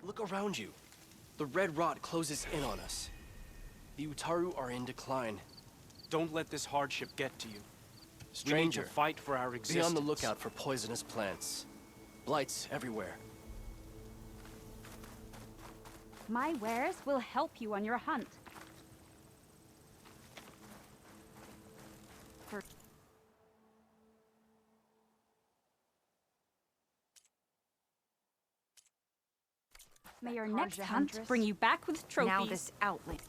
Look around you. The red rot closes in on us. The Utaru are in decline. Don't let this hardship get to you. Stranger, We need to fight for our existence. be on the lookout for poisonous plants. Blights everywhere. My wares will help you on your hunt. May your next hunt bring you back with trophies. Now this outlet.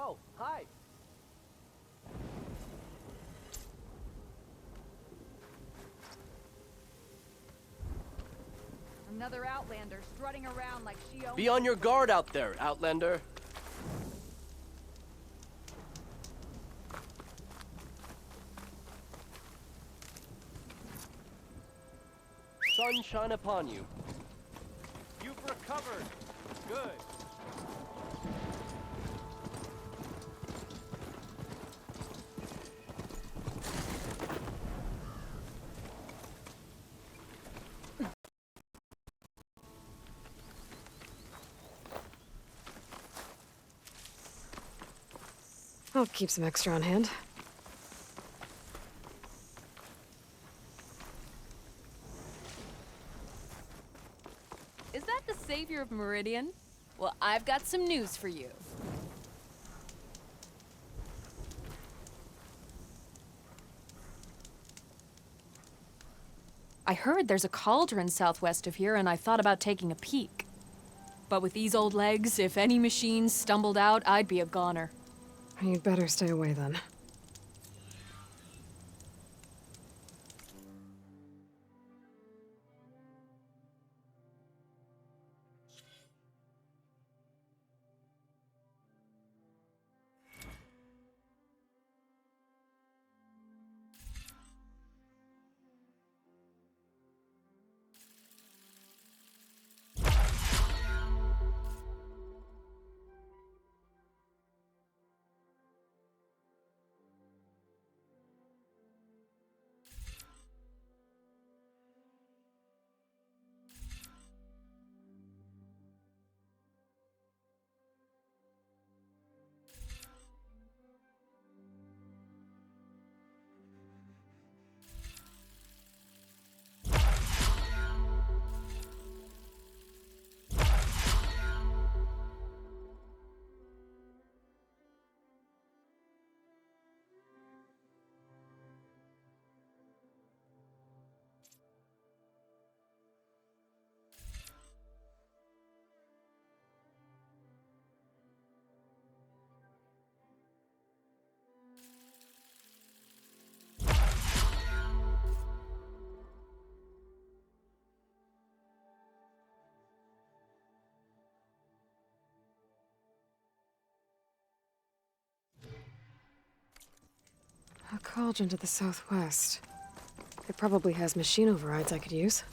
Oh, hi. Another Outlander strutting around like she owns. Be on your guard out there, Outlander. sun shine upon you. You've recovered. Good. I'll keep some extra on hand. Is that the savior of Meridian? Well, I've got some news for you. I heard there's a cauldron southwest of here, and I thought about taking a peek. But with these old legs, if any machines stumbled out, I'd be a goner. You'd better stay away then. A cauldron to the southwest. It probably has machine overrides I could use.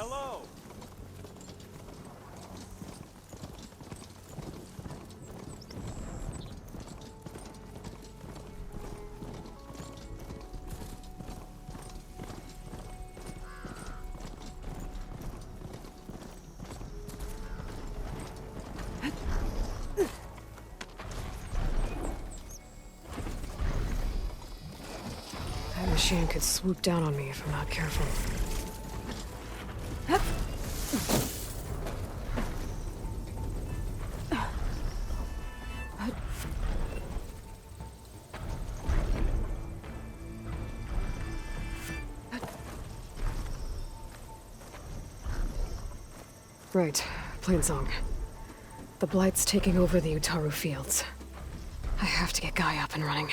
Hello. That machine could swoop down on me if I'm not careful. Right, Plainsong. The Blight's taking over the Utaru fields. I have to get Gaia up and running.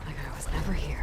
Like I was never here.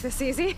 this easy?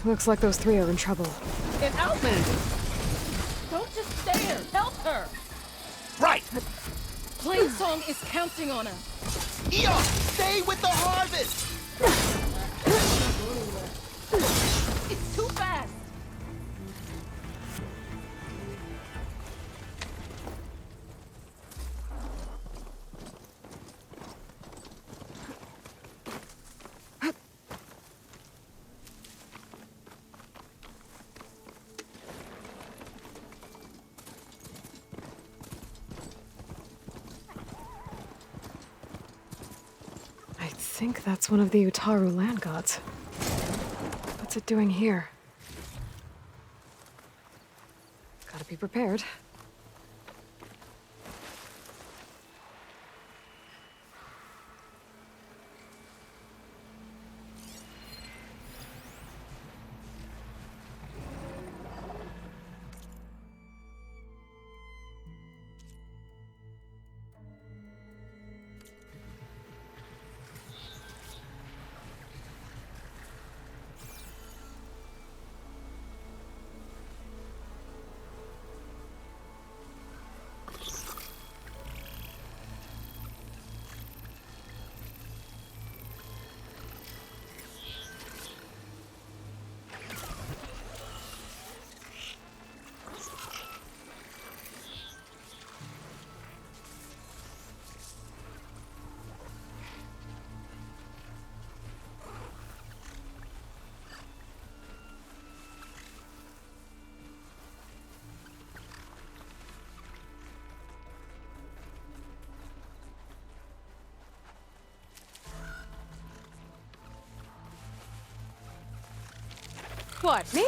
Looks like those three are in trouble. An outlander! Don't just stare! Help her! Right! Plainsong is counting on us! Eon, stay with the harvest! It's too fast! I think that's one of the Utaru land gods. What's it doing here? Gotta be prepared. What, me?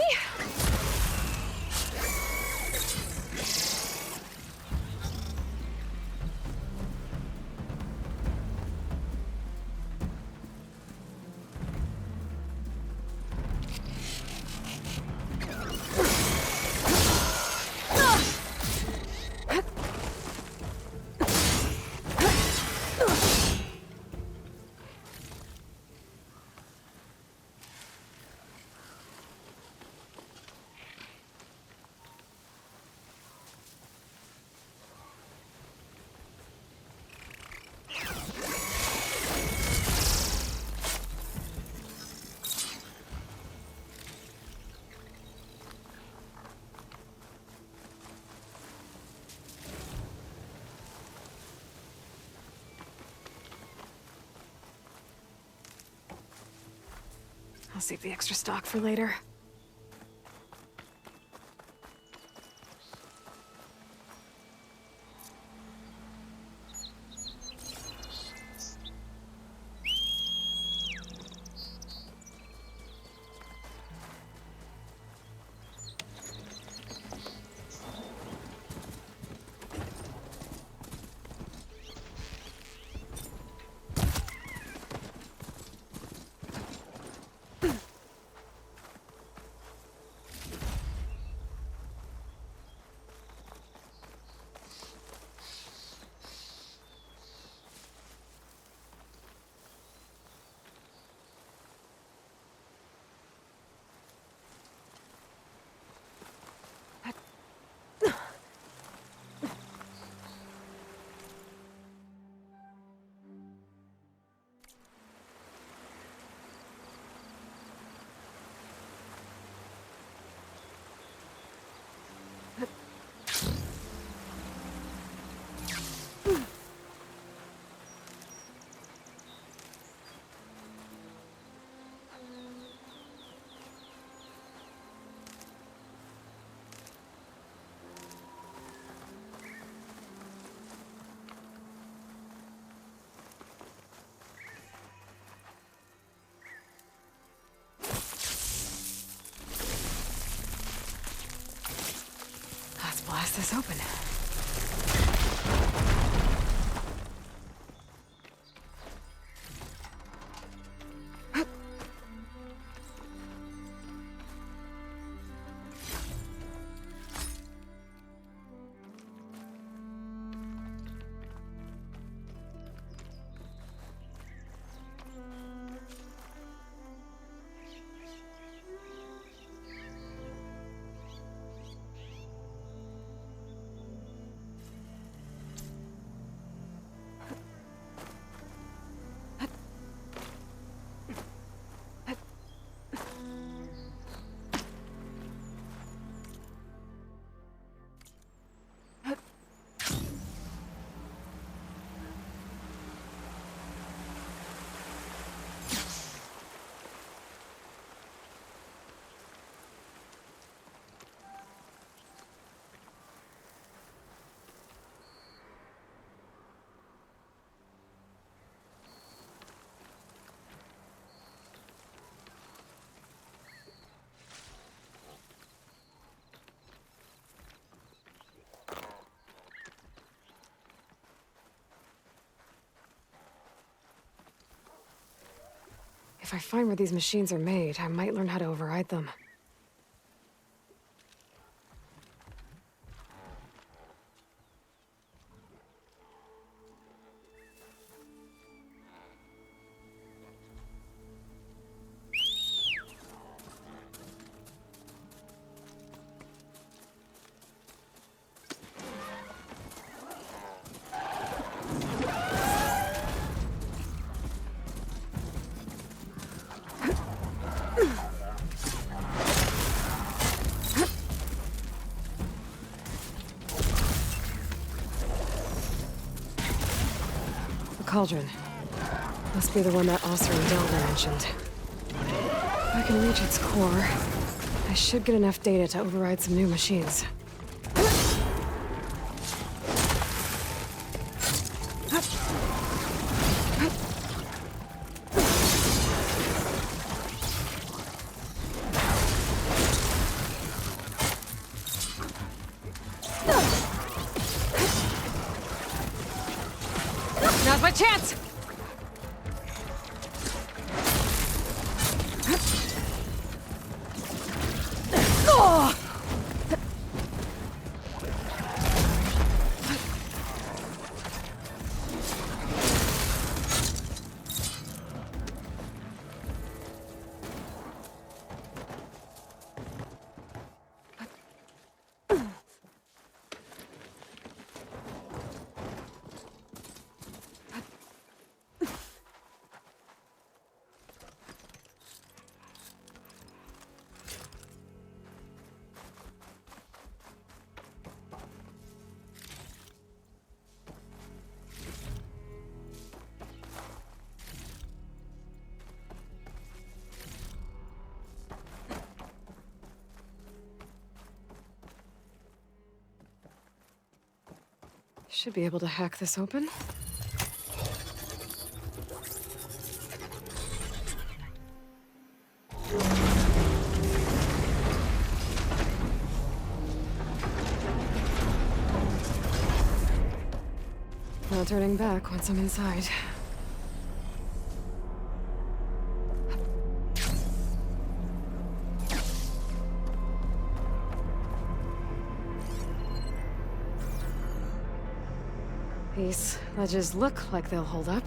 I'll save the extra stock for later. this open? If I find where these machines are made, I might learn how to override them. Cauldron. Must be the one that Osser and Delver mentioned. If I can reach its core, I should get enough data to override some new machines. Now's my chance! Should be able to hack this open. No turning back once I'm inside. These ledges look like they'll hold up.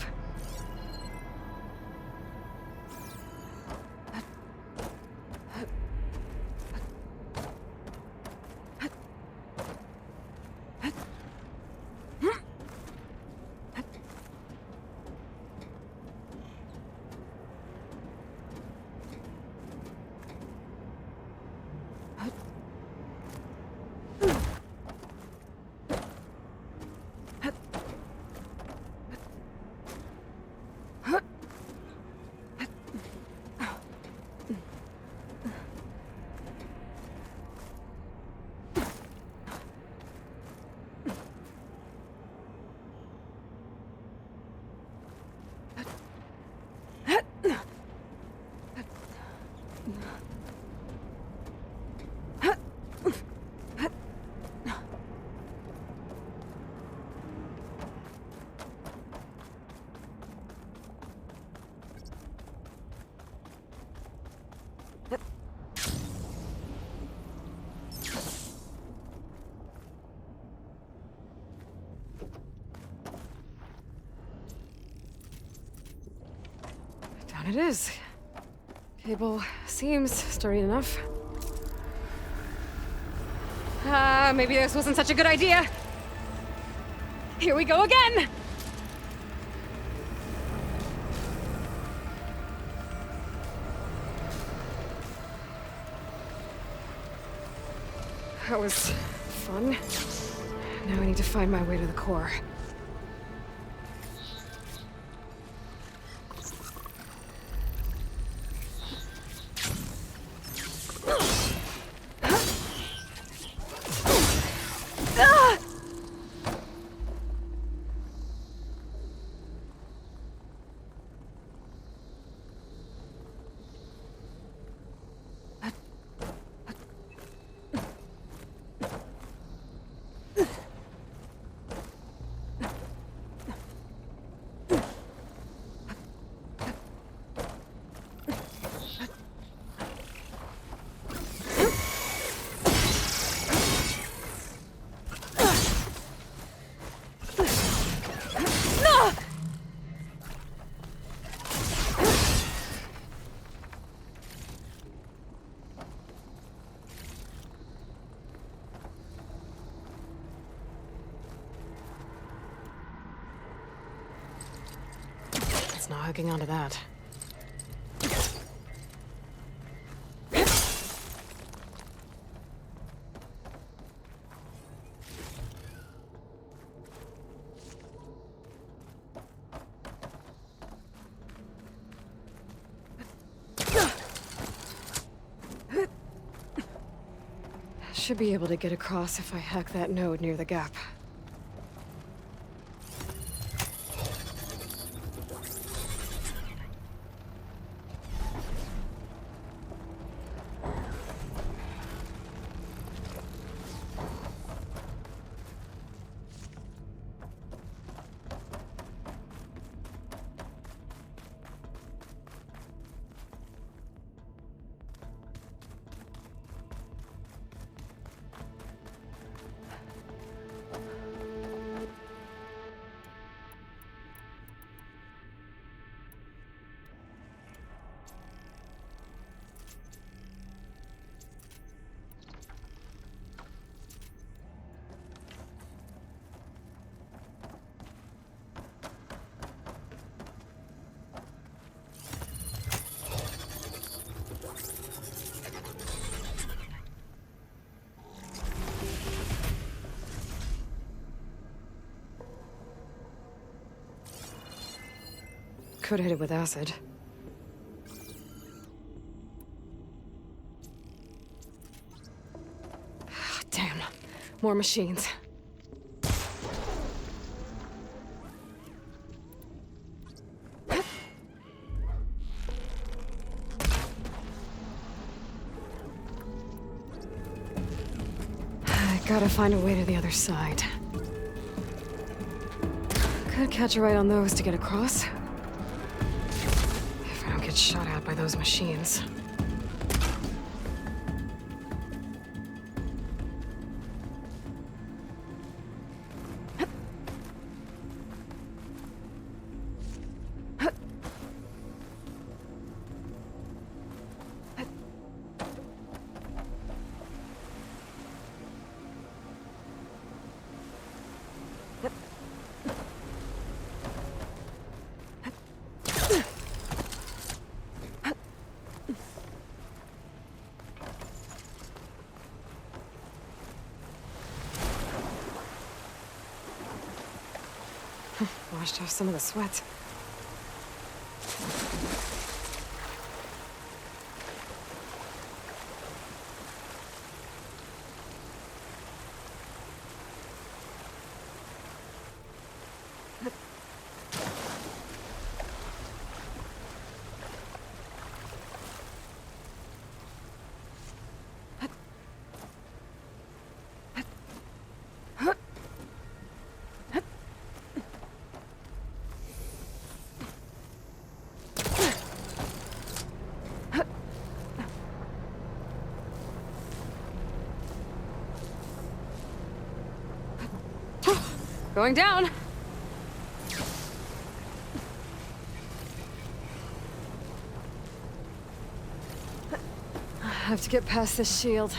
It is. Cable seems sturdy enough. Maybe this wasn't such a good idea. Here we go again! That was fun. Now I need to find my way to the core. It's not hooking onto that. Should be able to get across if I hack that node near the gap. Could hit it with acid. Damn. More machines. I gotta find a way to the other side. Could catch a ride on those to get across. Get shot at by those machines. Washed off some of the sweat. Going down. have to get past this shield.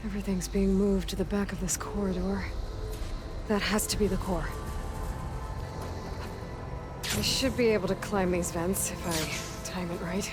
Everything's being moved to the back of this corridor. That has to be the core. I should be able to climb these vents if I time it right.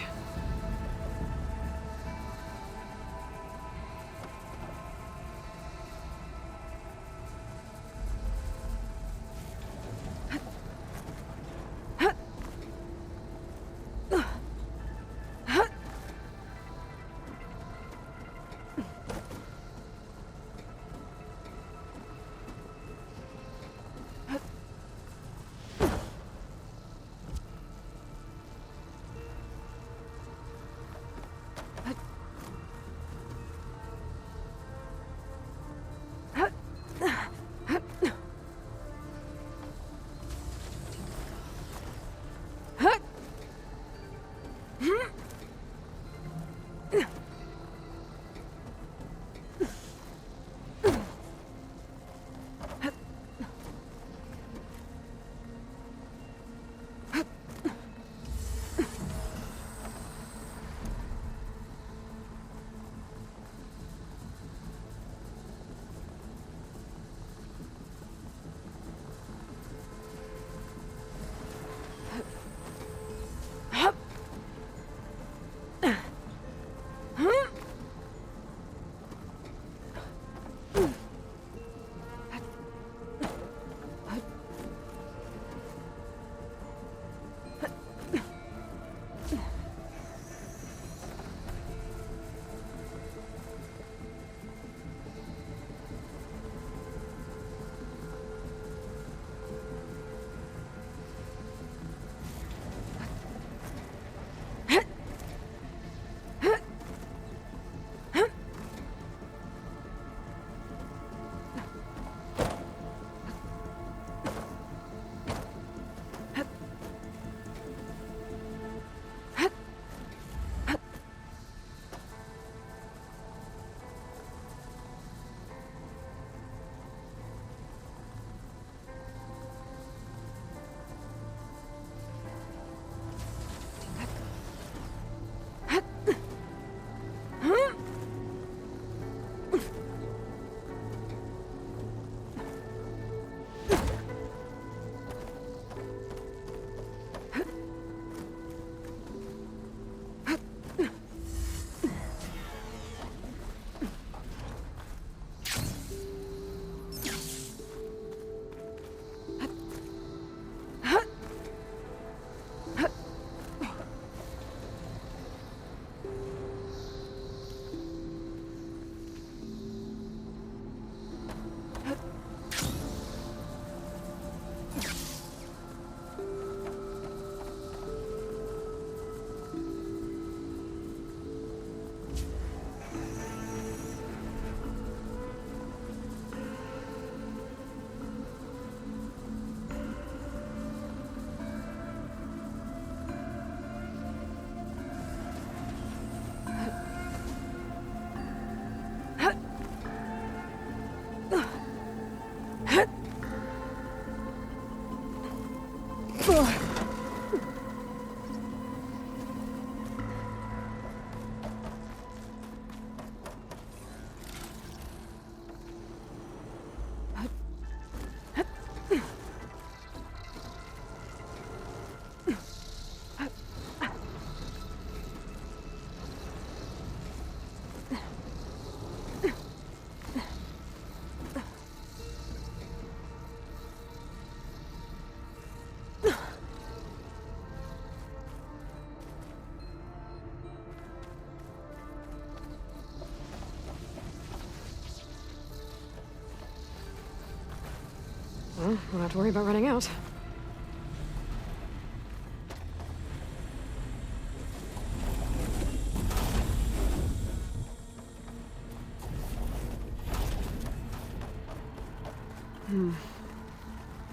Well, won't have to worry about running out.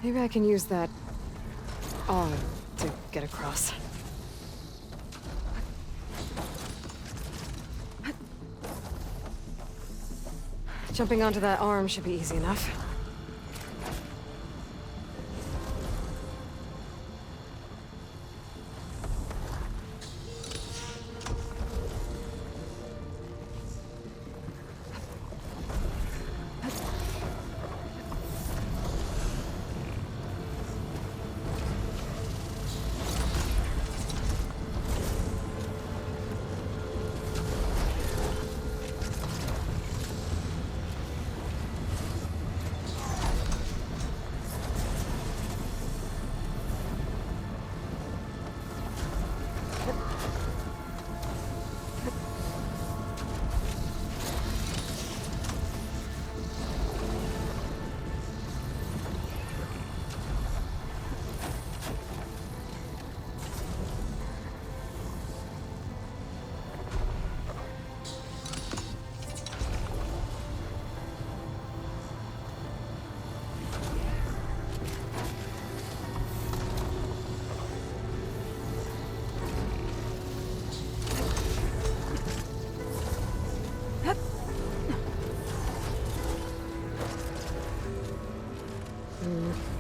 Maybe I can use that awl to get across. Jumping onto that arm should be easy enough.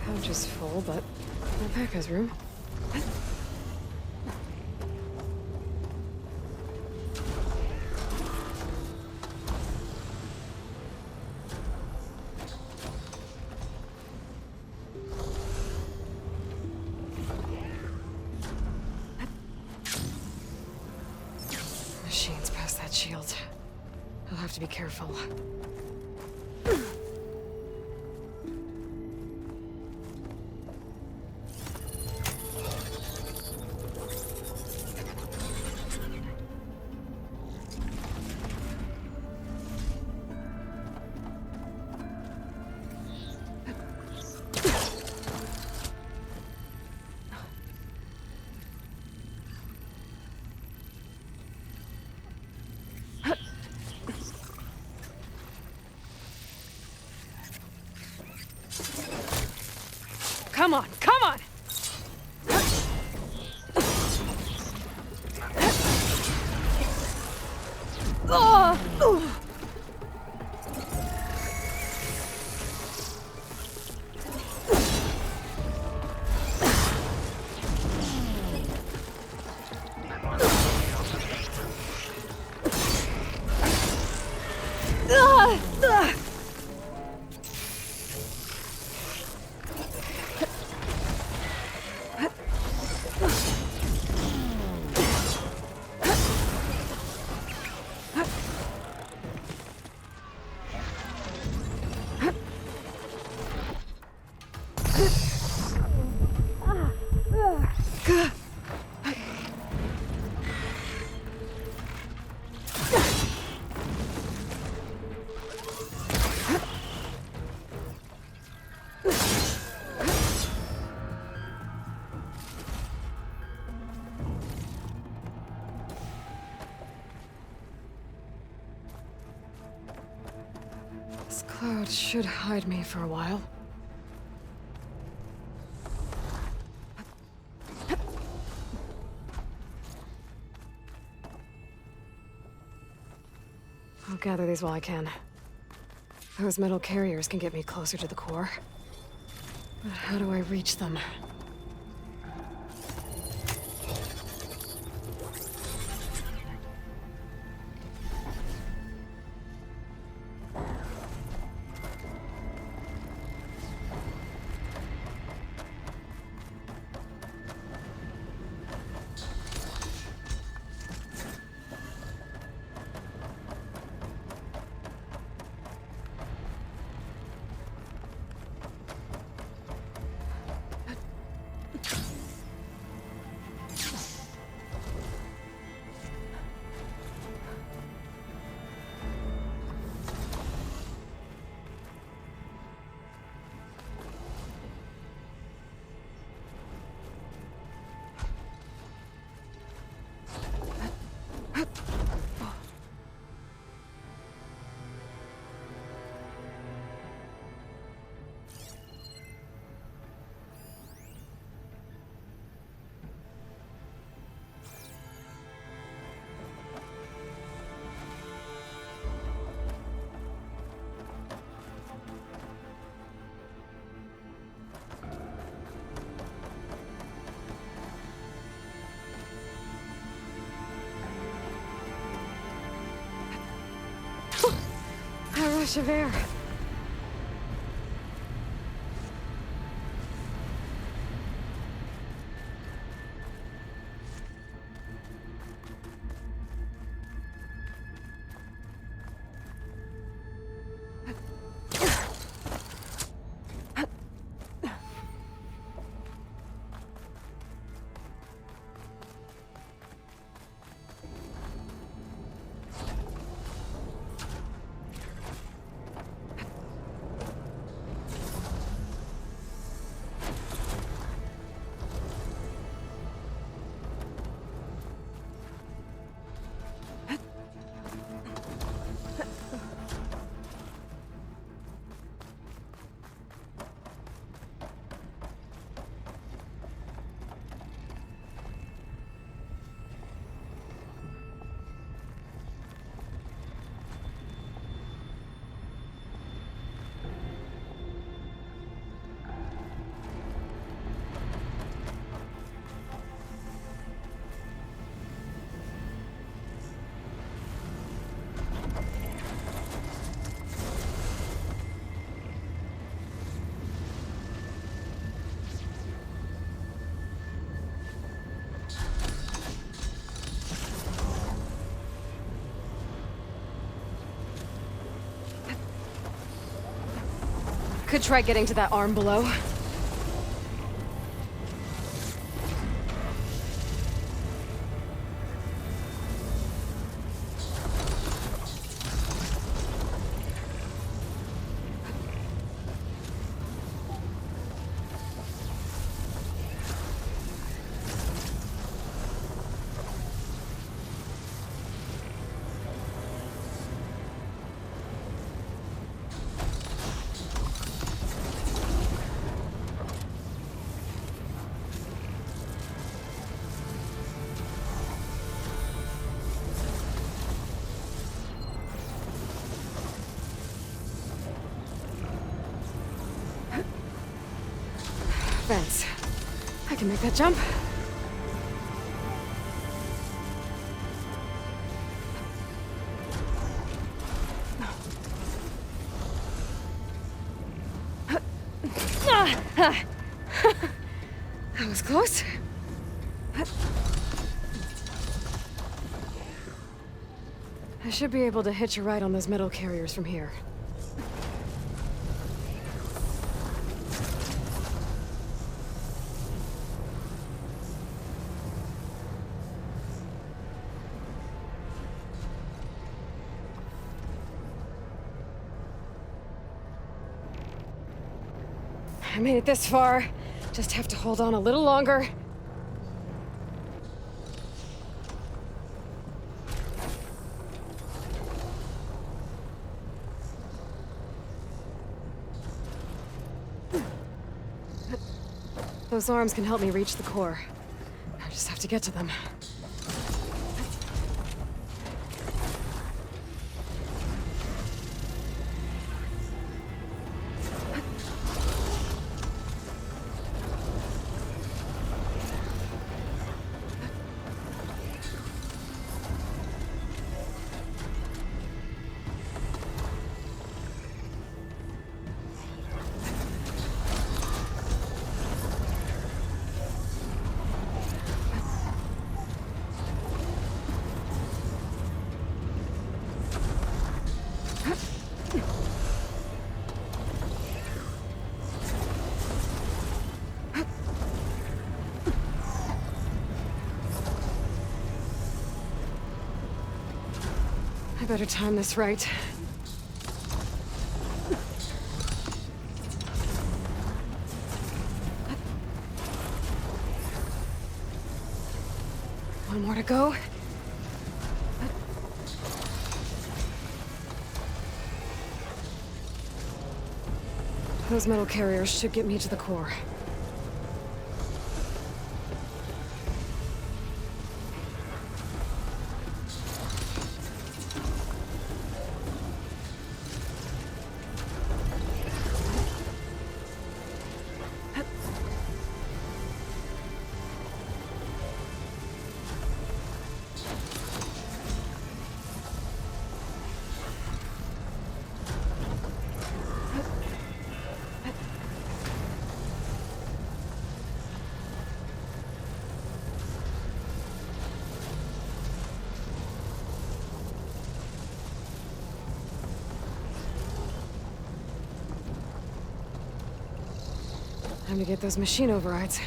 Pouch is full, but my pack has room. Machines past that shield. I'll have to be careful. Come on, come on! This cloud should hide me for a while. I'll gather these while I can. Those metal carriers can get me closer to the core. But how do I reach them? rush of air. Could try getting to that arm below. Fence. I can make that jump. That was close. I should be able to hitch a ride on those metal carriers from here. I made it this far. Just have to hold on a little longer. Those arms can help me reach the core. I just have to get to them. I better time this right. One more to go. Those metal carriers should get me to the core. Time to get those machine overrides.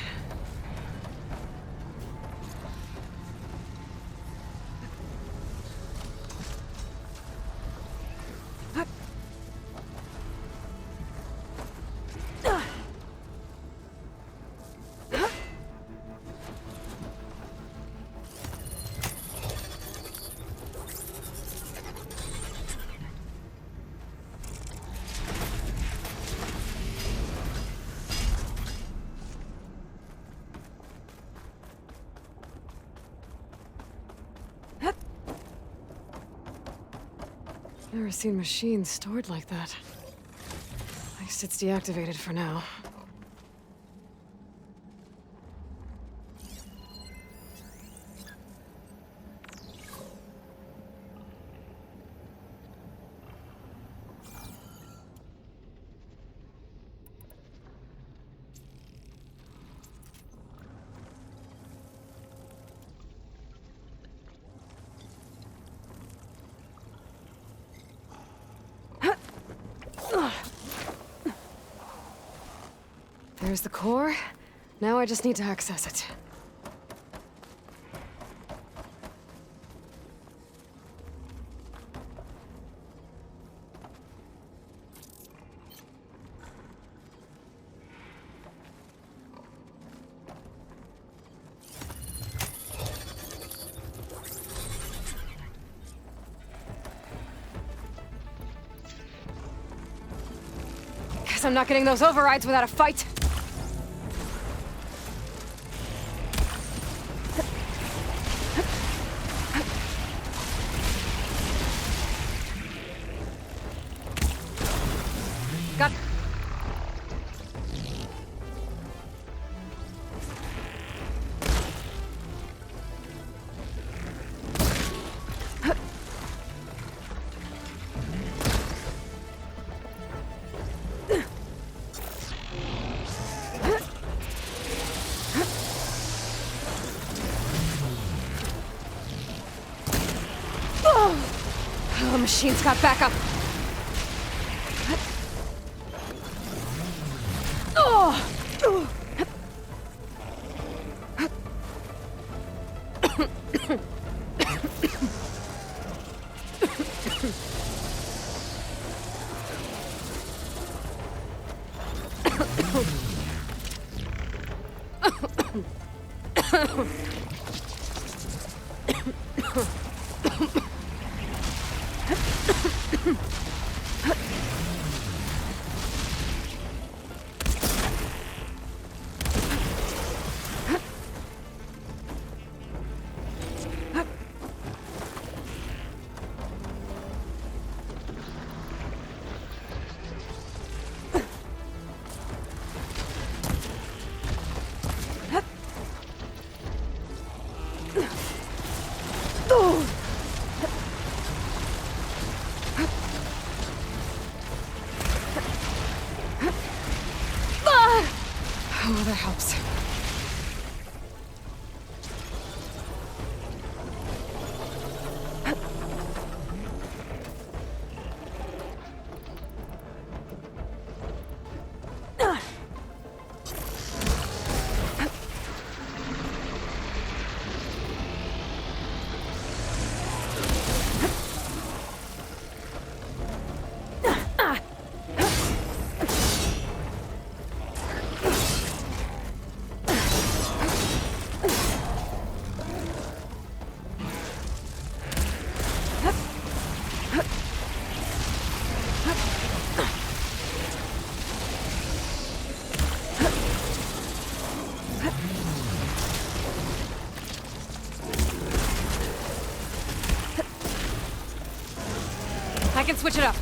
Never seen machines stored like that. At least it's deactivated for now. There's the core. Now I just need to access it. Guess I'm not getting those overrides without a fight. Got. Oh, the machine's got backup. Oh, that helps. I can switch it up.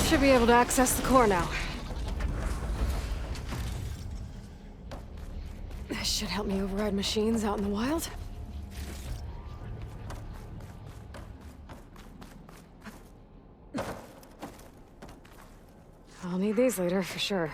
Should be able to access the core now. This should help me override machines out in the wild. I'll need these later, for sure.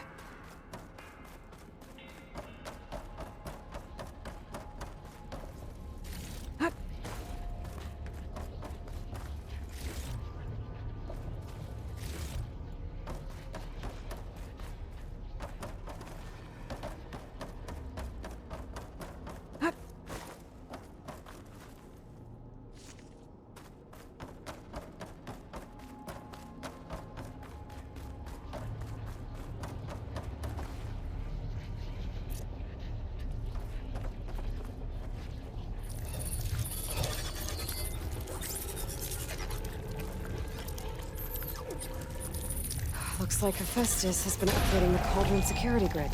Looks like Hephaestus has been upgrading the Cauldron security grid.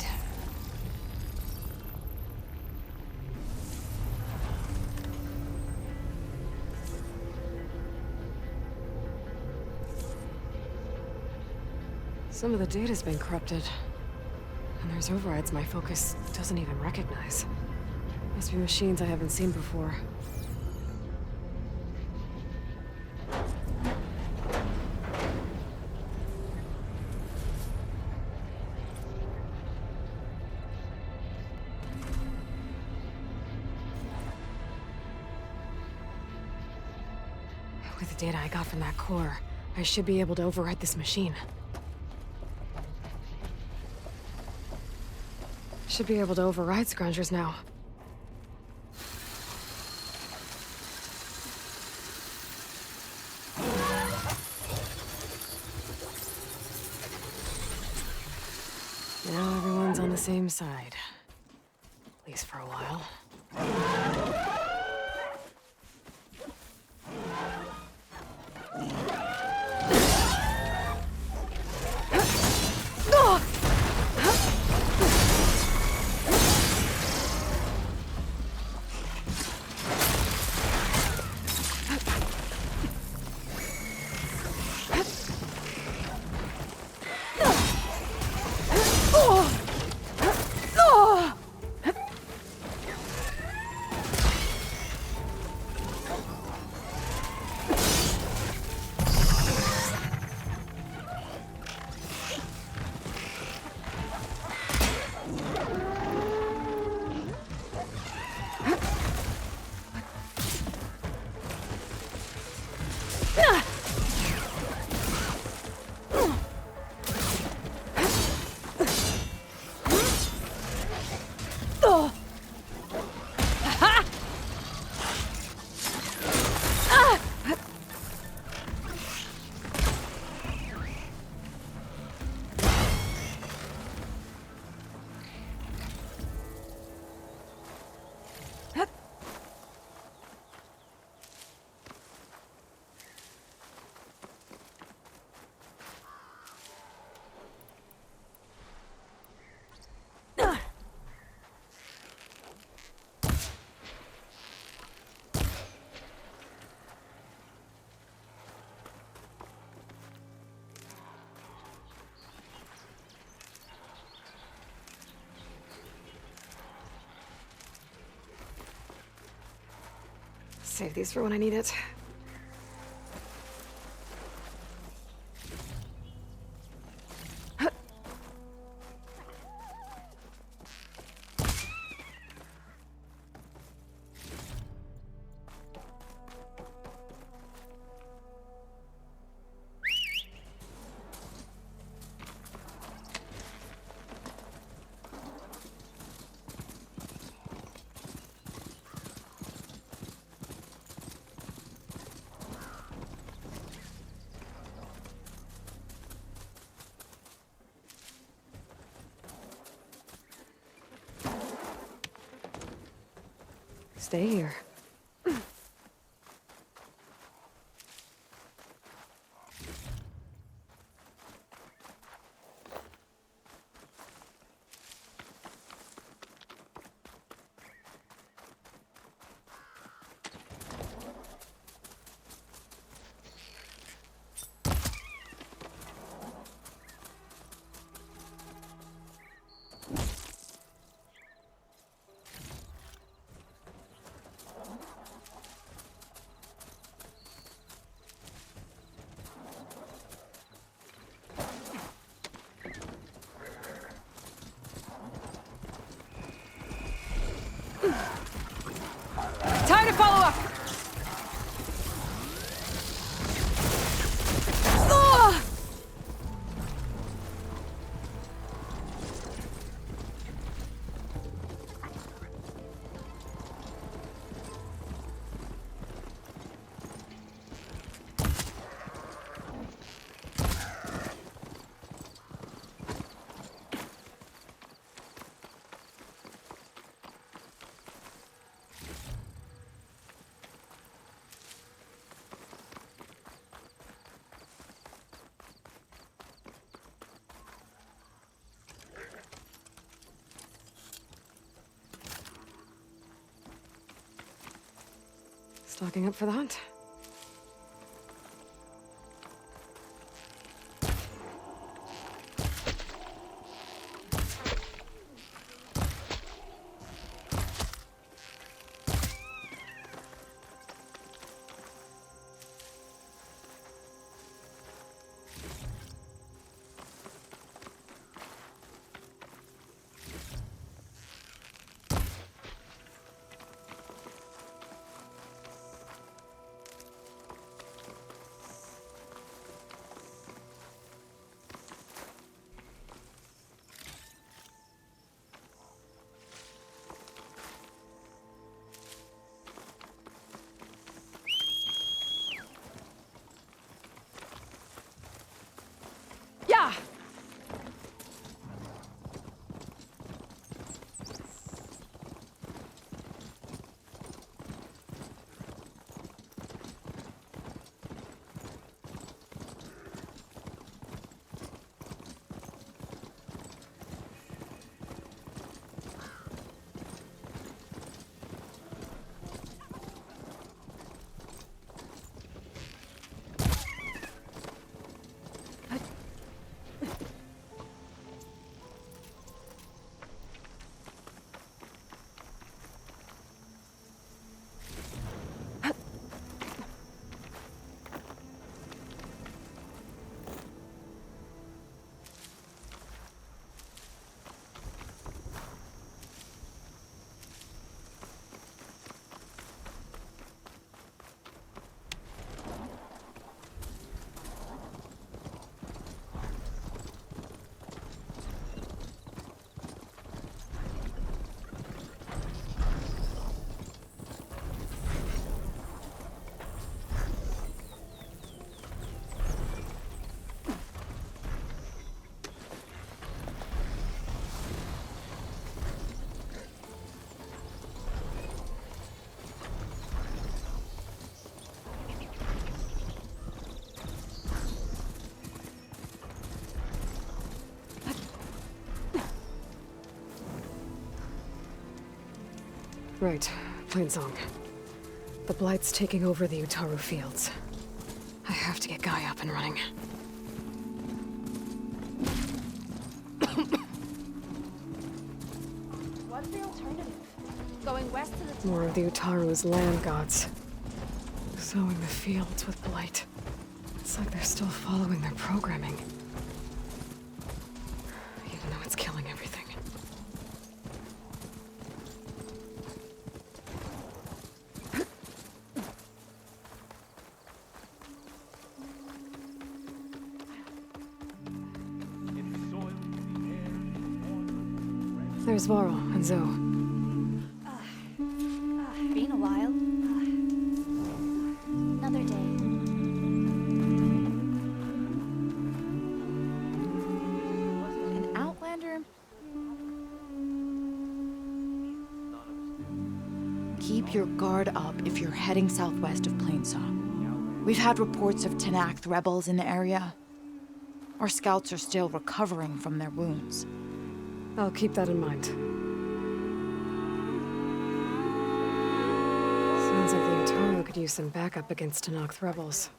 Some of the data's been corrupted. And there's overrides my focus doesn't even recognize. Must be machines I haven't seen before. With the data I got from that core, I should be able to override this machine. Should be able to override scroungers now. Now everyone's on the same side. At least for a while. Save these for when I need it. Stay here. Stocking up for the hunt. Yeah! Right, Plainsong. The Blight's taking over the Utaru fields. I have to get Gaia up and running. What's the alternative? Going west to the More of the Utaru's land gods. Sowing the fields with Blight. It's like they're still following their programming. Even though it's killing everything. There's Varl and Zoe. Been a while. Another day. An outlander? Keep your guard up if you're heading southwest of Plainsong. We've had reports of Tenakth rebels in the area. Our scouts are still recovering from their wounds. I'll keep that in mind. Sounds like the Utaru could use some backup against Tenakth rebels.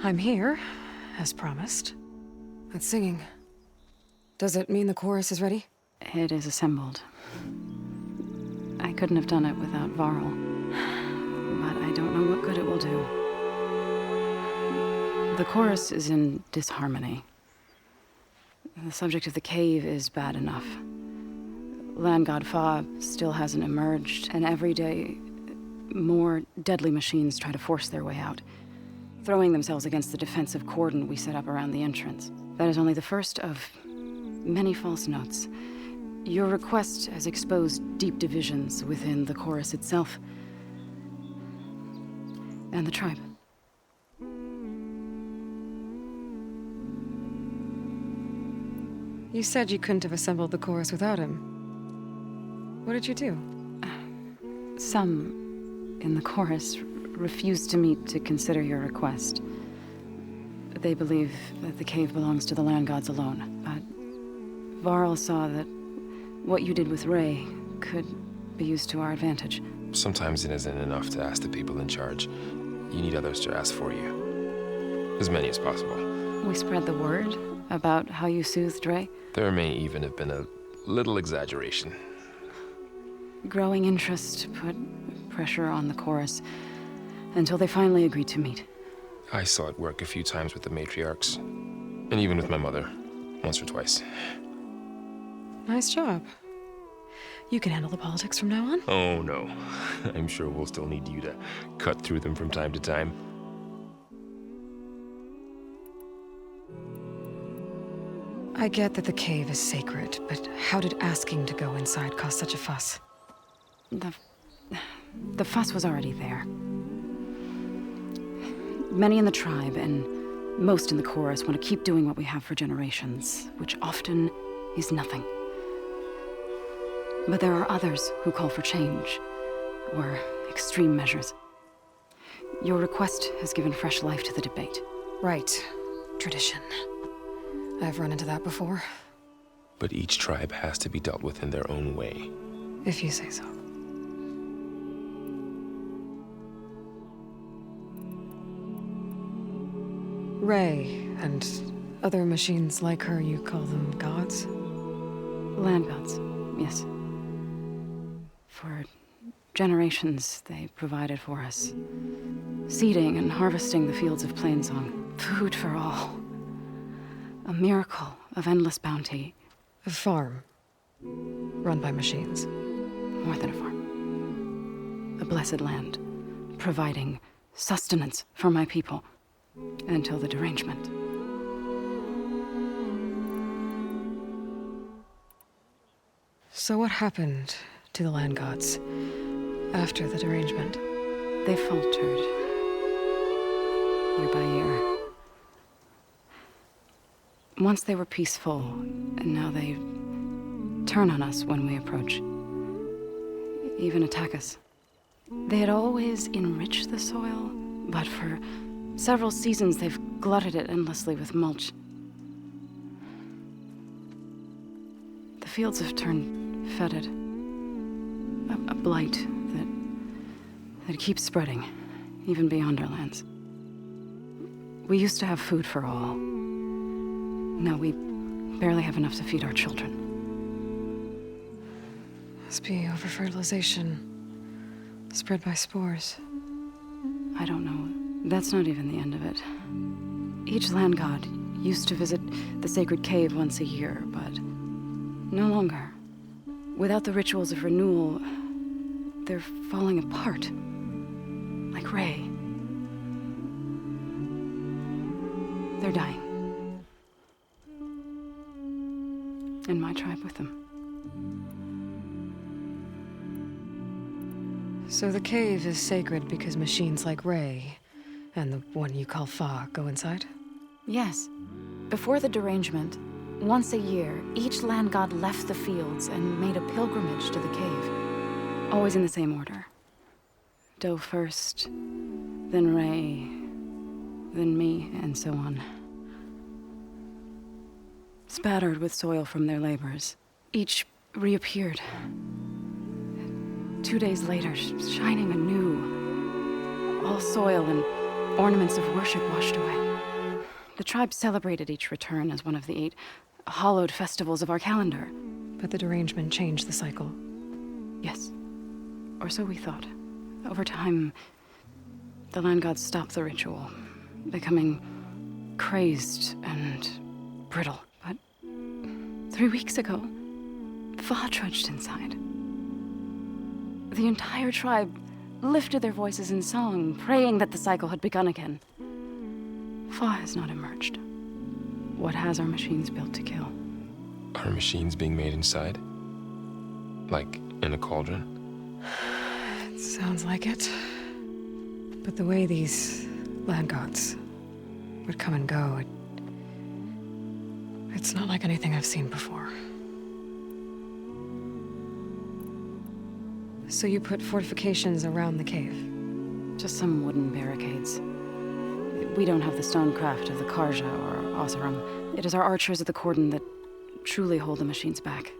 I'm here, as promised. That's singing. Does it mean the chorus is ready? It is assembled. I couldn't have done it without Varl. But I don't know what good it will do. The chorus is in disharmony. The subject of the cave is bad enough. Land God Fa still hasn't emerged, and every day, more deadly machines try to force their way out, throwing themselves against the defensive cordon we set up around the entrance. That is only the first of many false notes. Your request has exposed deep divisions within the chorus itself, and the tribe. You said you couldn't have assembled the chorus without him. What did you do? Some in the chorus refused to meet to consider your request. They believe that the cave belongs to the land gods alone, but Varl saw that what you did with Ray could be used to our advantage. Sometimes it isn't enough to ask the people in charge. You need others to ask for you. As many as possible. We spread the word about how you soothed Ray. There may even have been a little exaggeration. Growing interest put pressure on the chorus until they finally agreed to meet. I saw it work a few times with the matriarchs, and even with my mother, once or twice. Nice job. You can handle the politics from now on? Oh no, I'm sure we'll still need you to cut through them from time to time. I get that the cave is sacred, but how did asking to go inside cause such a fuss? The fuss was already there. Many in the tribe, and most in the chorus, want to keep doing what we have for generations, which often is nothing. But there are others who call for change, or extreme measures. Your request has given fresh life to the debate. Right. Tradition. I've run into that before. But each tribe has to be dealt with in their own way. If you say so. Ray, and other machines like her, you call them gods? Land gods, yes. For generations, they provided for us. Seeding and harvesting the fields of Plainsong. Food for all. A miracle of endless bounty. A farm. Run by machines. More than a farm. A blessed land. Providing sustenance for my people. Until the derangement. So what happened to the land gods after the derangement? They faltered. Year by year. Once they were peaceful, and now they turn on us when we approach. Even attack us. They had always enriched the soil, but for several seasons they've glutted it endlessly with mulch. The fields have turned fetid. A blight that keeps spreading, even beyond our lands. We used to have food for all. Now we barely have enough to feed our children. Must be over-fertilization. Spread by spores. I don't know. That's not even the end of it. Each land god used to visit the sacred cave once a year, but no longer. Without the rituals of renewal, they're falling apart. Like Ray. They're dying. And my tribe with them. So the cave is sacred because machines like Ray, and the one you call Fa, go inside? Yes. Before the derangement, once a year, each land god left the fields and made a pilgrimage to the cave. Always in the same order. Doe first, then Ray, then me, and so on. Spattered with soil from their labors, each reappeared. 2 days later, shining anew. All soil and ornaments of worship washed away. The tribe celebrated each return as one of the 8 hallowed festivals of our calendar. But the derangement changed the cycle. Yes. Or so we thought. Over time, the land gods stopped the ritual, becoming crazed and brittle. But 3 weeks ago, Fa trudged inside. The entire tribe lifted their voices in song, praying that the cycle had begun again. Fa has not emerged. What has our machines built to kill? Are machines being made inside? Like in a cauldron? It sounds like it. But the way these land gods would come and go, it's not like anything I've seen before. So you put fortifications around the cave? Just some wooden barricades. We don't have the stonecraft of the Karja or Oseram. It is our archers of the cordon that truly hold the machines back.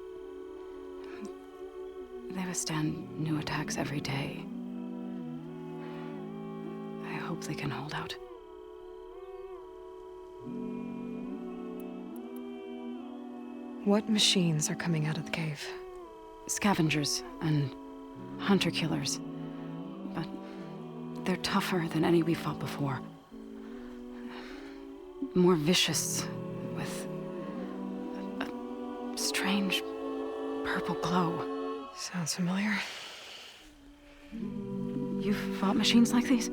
They withstand new attacks every day. I hope they can hold out. What machines are coming out of the cave? Scavengers and hunter-killers. But they're tougher than any we fought before. More vicious, with a strange purple glow. Sounds familiar. You've fought machines like these?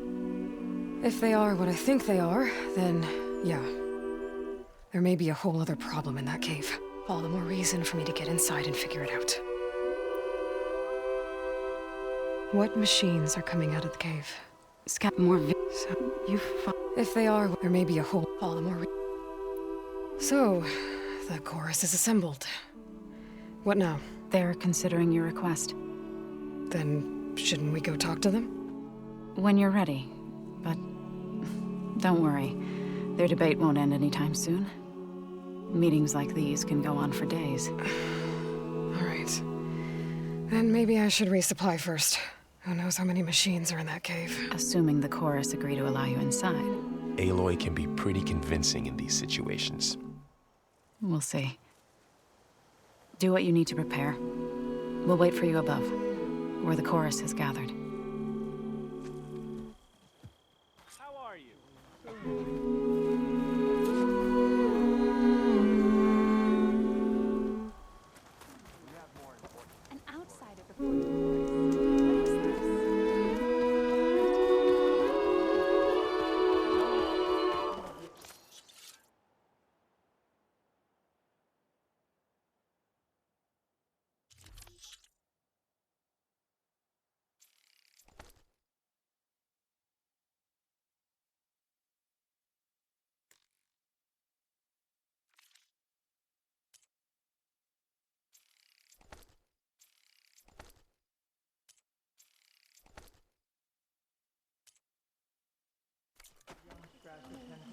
If they are what I think they are, then yeah. There may be a whole other problem in that cave. All the more reason for me to get inside and figure it out. What machines are coming out of the cave? You've fought... If they are, there may be a whole... all the more So, the chorus is assembled. What now? They're considering your request. Then, shouldn't we go talk to them? When you're ready. But don't worry. Their debate won't end anytime soon. Meetings like these can go on for days. All right. Then maybe I should resupply first. Who knows how many machines are in that cave? Assuming the chorus agree to allow you inside. Aloy can be pretty convincing in these situations. We'll see. Do what you need to prepare. We'll wait for you above, where the chorus has gathered. How are you? An outsider before the forest. What is this?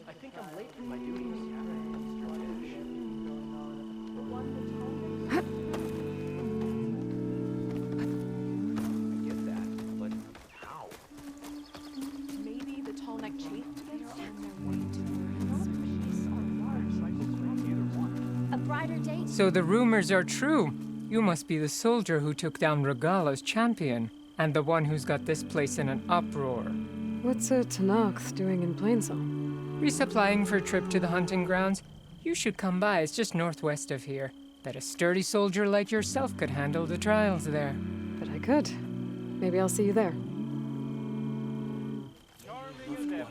I think I'm late for my duties. I get that, but how? Maybe the tall neck chief against it? A brighter day. So the rumors are true. You must be the soldier who took down Regala's champion, and the one who's got this place in an uproar. What's a Tanakh doing in Plainsong? Resupplying for a trip to the hunting grounds? You should come by, it's just northwest of here. Bet a sturdy soldier like yourself could handle the trials there. But I could. Maybe I'll see you there. Charming as ever.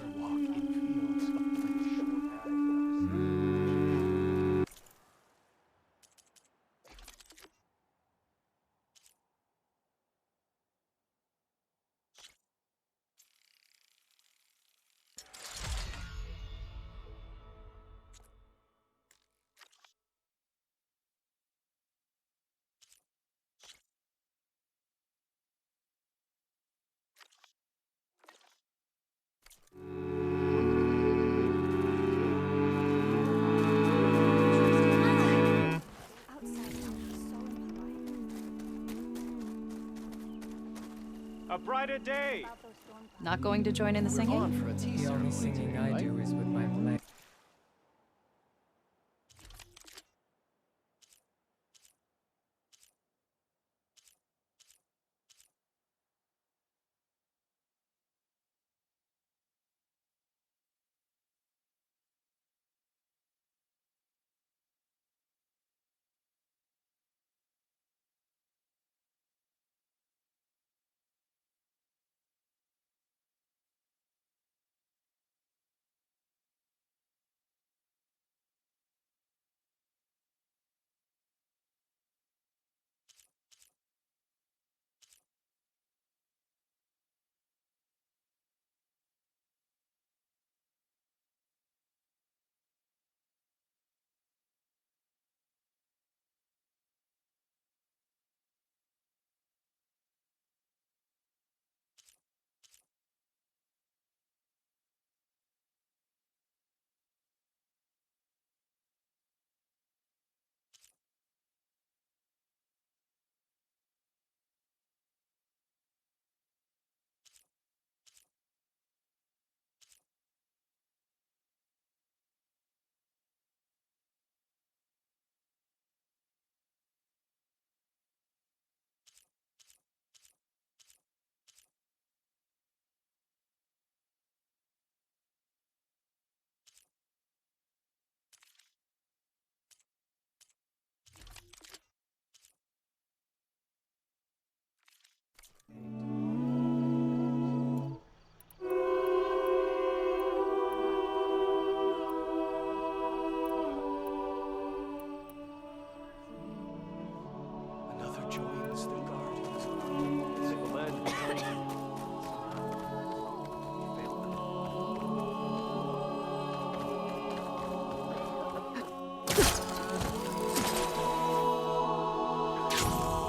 A brighter day. Not going to join in the We're singing? on for a tea The only ceremony singing today, I right? do is with my legs.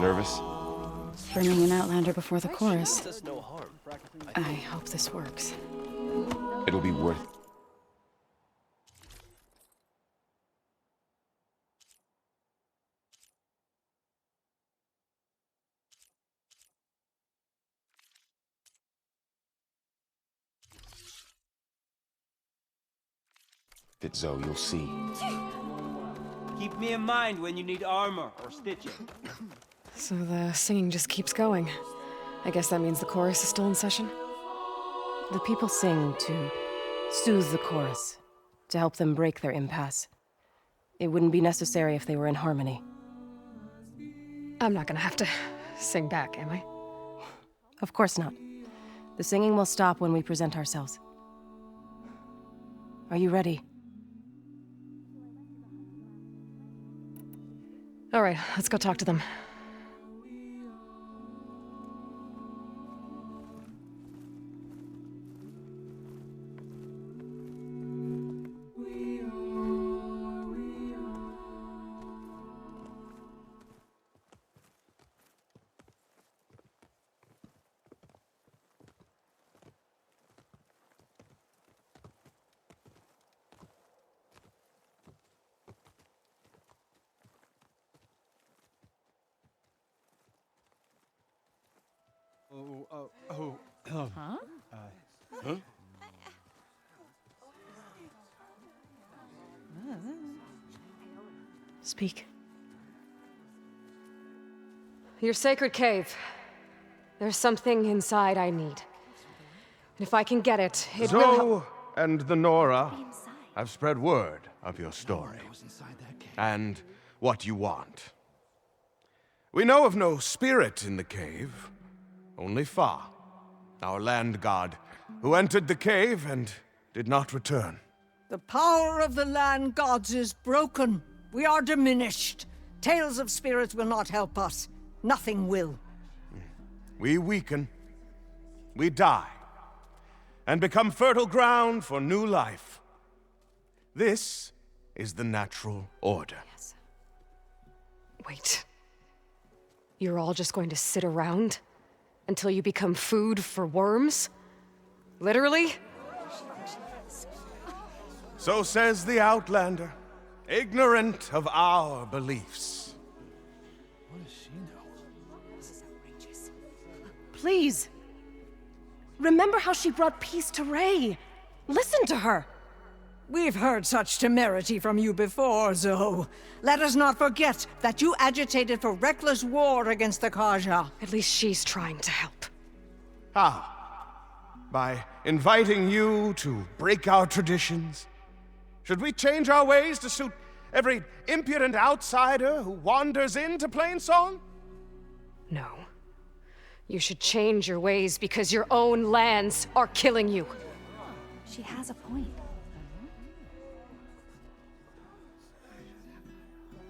Nervous? Bringing an outlander before the chorus. Does no harm. I hope this works. It'll be worth it. Zoe, you'll see. Keep me in mind when you need armor or stitching. So the singing just keeps going. I guess that means the chorus is still in session? The people sing to soothe the chorus, to help them break their impasse. It wouldn't be necessary if they were in harmony. I'm not gonna have to sing back, am I? Of course not. The singing will stop when we present ourselves. Are you ready? All right, let's go talk to them. Huh? Huh? Speak. Your sacred cave. There's something inside I need. And if I can get it, it will Zoe and the Nora have spread word of your story. And what you want. We know of no spirit in the cave, only Fa, our land god, who entered the cave and did not return. The power of the land gods is broken. We are diminished. Tales of spirits will not help us. Nothing will. We weaken, we die, and become fertile ground for new life. This is the natural order. Yes. Wait. You're all just going to sit around until you become food for worms? Literally? So says the Outlander, ignorant of our beliefs. What does she know? This is outrageous. Please. Remember how she brought peace to Ray. Listen to her. We've heard such temerity from you before, Zoe. Let us not forget that you agitated for reckless war against the Kaja. At least she's trying to help. How? By inviting you to break our traditions? Should we change our ways to suit every impudent outsider who wanders into Plainsong? No. You should change your ways because your own lands are killing you. She has a point.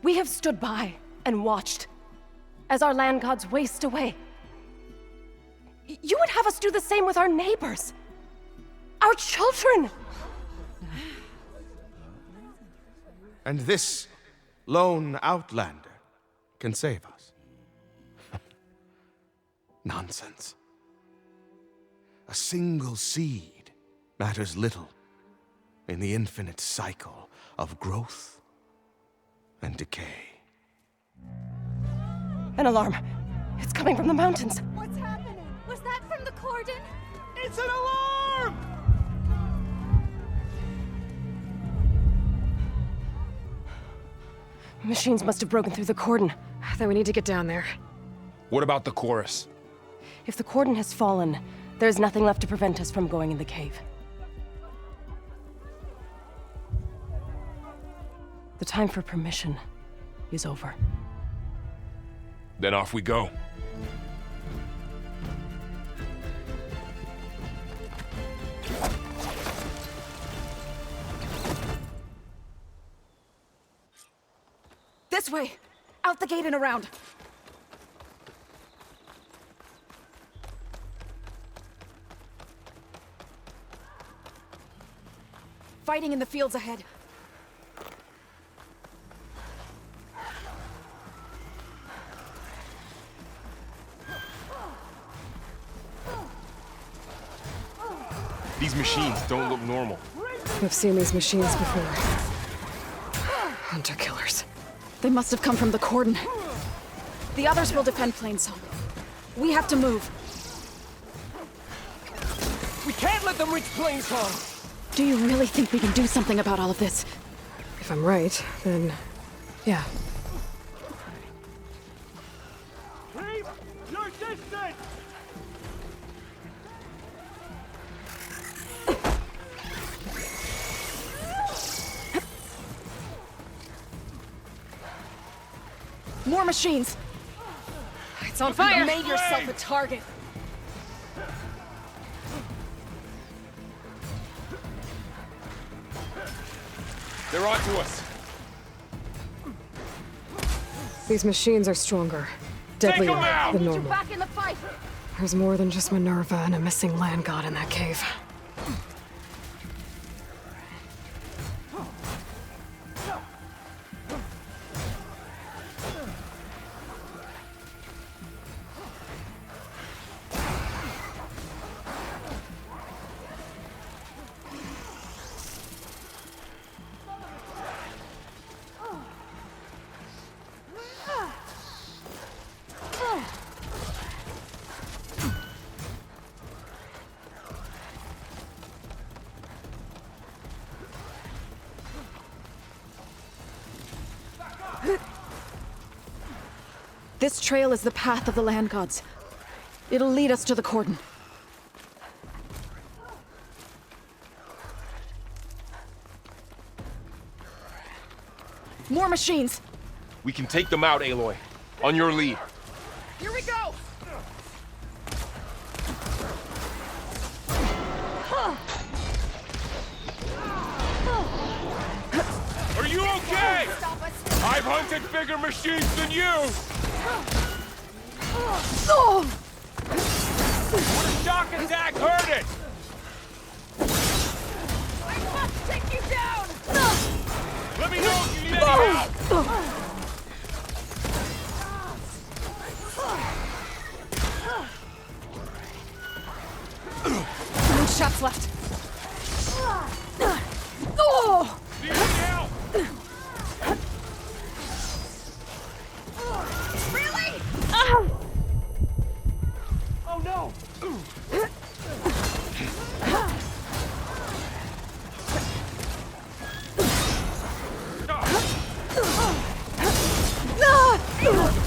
We have stood by and watched as our land gods waste away. You would have us do the same with our neighbors, our children. And this lone outlander can save us. Nonsense. A single seed matters little in the infinite cycle of growth and decay. An alarm. It's coming from the mountains. What's happening? Was that from the cordon? It's an alarm! Machines must have broken through the cordon. Then we need to get down there. What about the chorus? If the cordon has fallen, there's nothing left to prevent us from going in the cave. The time for permission is over. Then off we go. This way! Out the gate and around! Fighting in the fields ahead. These machines don't look normal. I've seen these machines before. Hunter killers. They must have come from the cordon. The others will defend Plainsong. We have to move. We can't let them reach Plainsong! Do you really think we can do something about all of this? If I'm right, then yeah. Keep your distance! More machines! It's on fire! You made yourself a target. They're onto us. These machines are stronger, deadlier than normal. Back in the fight! There's more than just Minerva and a missing land god in that cave. This trail is the path of the land gods. It'll lead us to the cordon. More machines! We can take them out, Aloy. On your lead. Here we go! Are you okay? I've hunted bigger machines than you! What a shock attack hurt it! I must take you down! Let me know if you need any help! No shots left. Need help! Really? Oh no!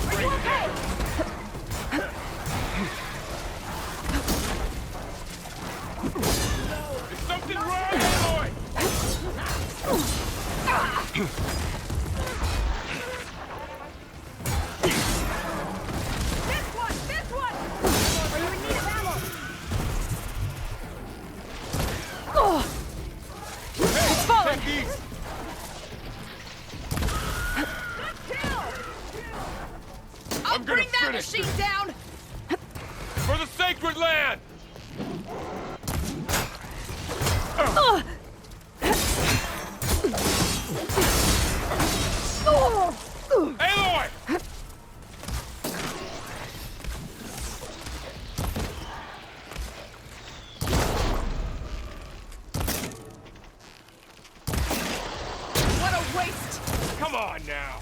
Are you okay? Is something wrong, Aloy? This one! Are you in need of ammo? It's falling! Take these! I'll gonna bring that finish machine down! For the sacred land! Aloy! What a waste! Come on now!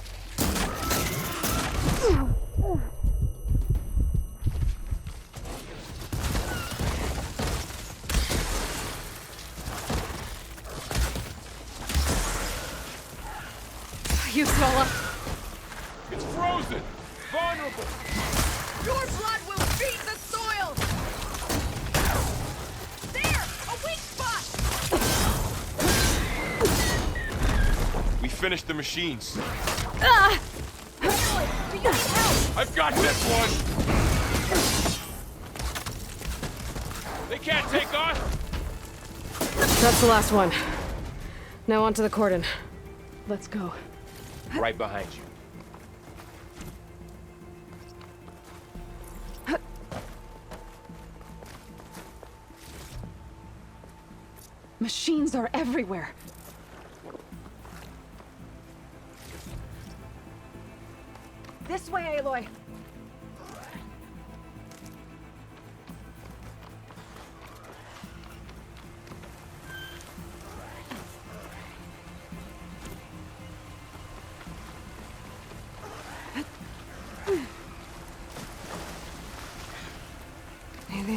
You Zola! It's frozen! Vulnerable! Your blood will feed the soil! There! A weak spot! We finished the machines. Ah! Do you need help? I've got this one! They can't take us! That's the last one. Now onto the cordon. Let's go. Right behind you. Machines are everywhere. This way, Aloy.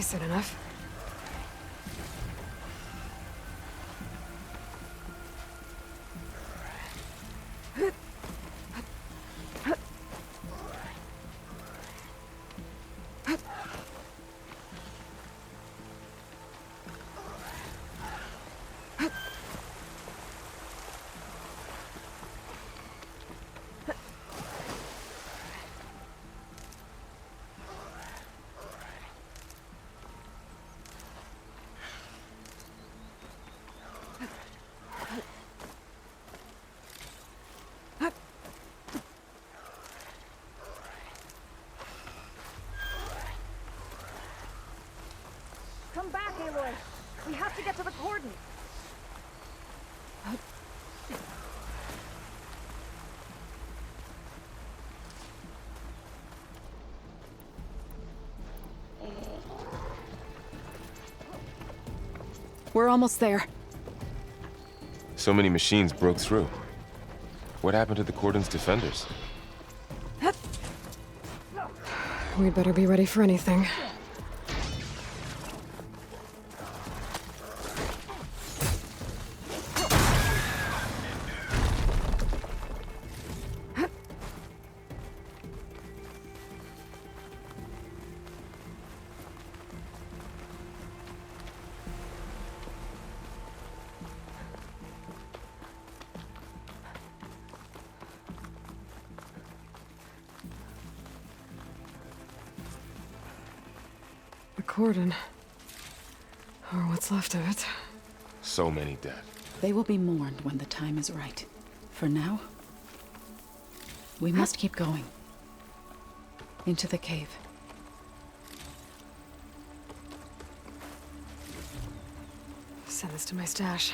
Soon enough. Come back, Aloy. We have to get to the cordon. We're almost there. So many machines broke through. What happened to the cordon's defenders? We'd better be ready for anything. Cordon. Or what's left of it. So many dead. They will be mourned when the time is right. For now, we must keep going. Into the cave. Send this to my stash.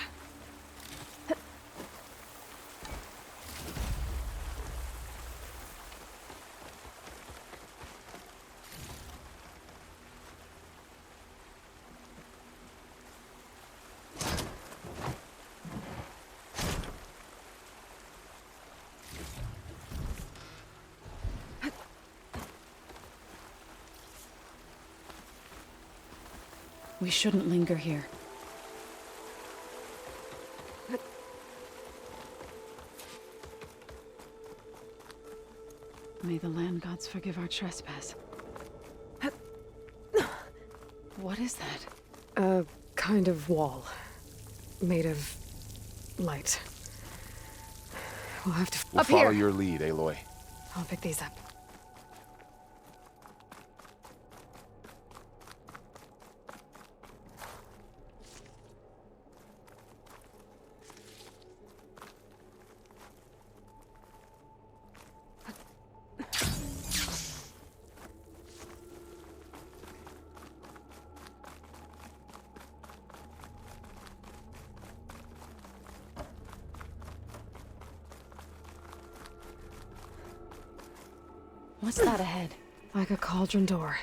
We shouldn't linger here. May the land gods forgive our trespass. What is that? A kind of wall. Made of light. We'll have to... We'll follow your lead, Aloy. I'll pick these up. What's that ahead? Like a cauldron door.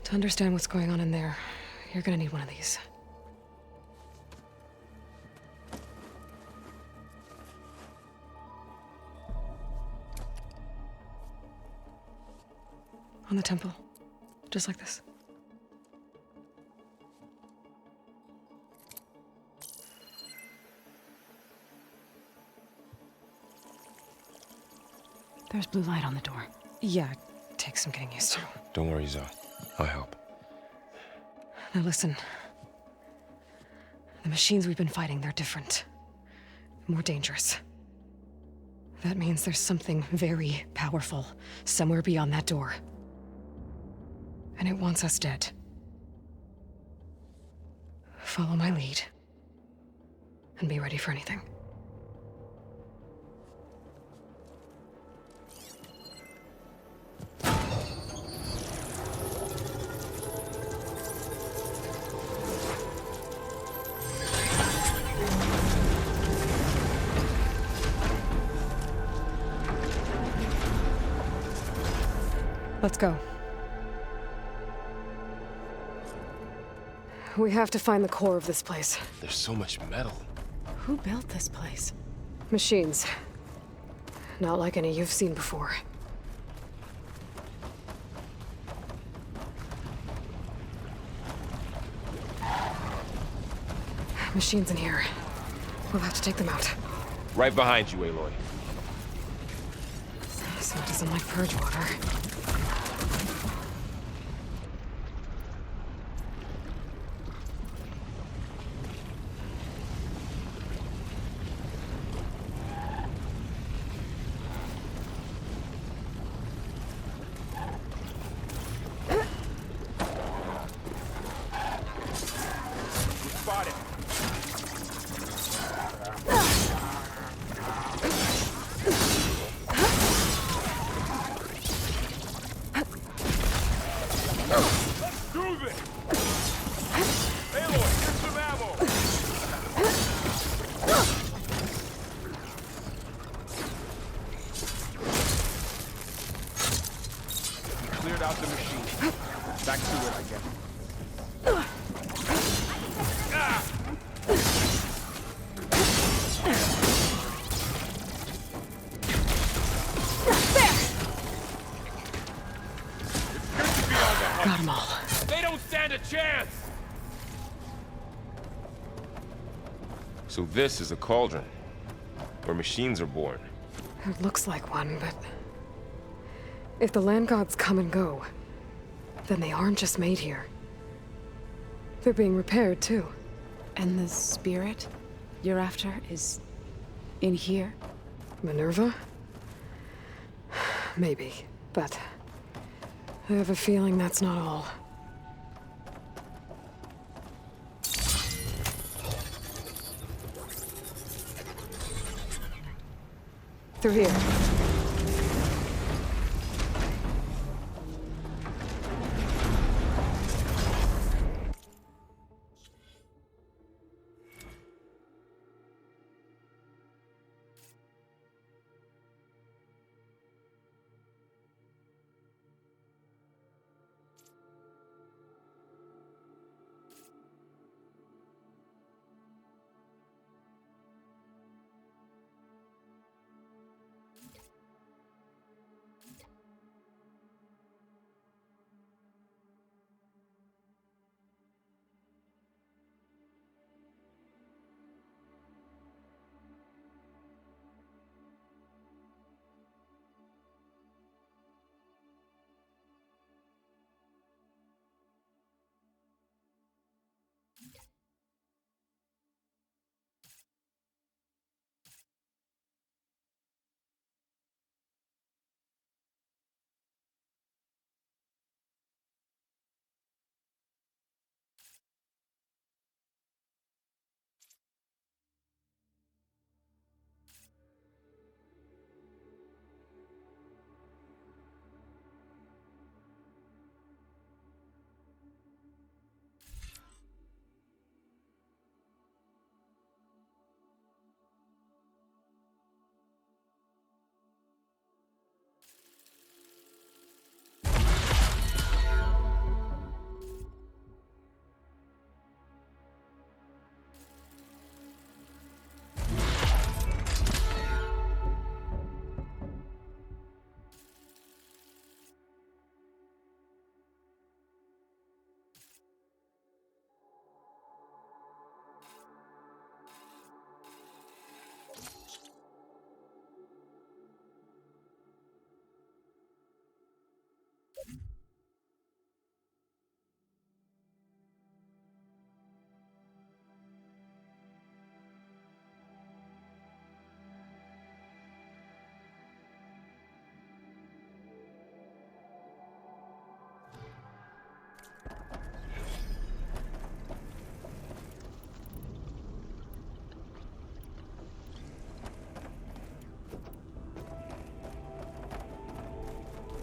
To understand what's going on in there, you're gonna need one of these. On the temple. Just like this. There's blue light on the door. Yeah, it takes some getting used to. Don't worry, Zoe. I'll help. Now listen. The machines we've been fighting, they're different. More dangerous. That means there's something very powerful somewhere beyond that door. And it wants us dead. Follow my lead. And be ready for anything. Let's go. We have to find the core of this place. There's so much metal. Who built this place? Machines. Not like any you've seen before. Machines in here. We'll have to take them out. Right behind you, Aloy. So it doesn't like purge water. Cleared out the machine. Back to it, I guess. Got them all. They don't stand a chance! So this is a cauldron, where machines are born. It looks like one, but... if the land gods come and go, then they aren't just made here. They're being repaired, too. And the spirit you're after is in here? Minerva? Maybe, but... I have a feeling that's not all. Through here.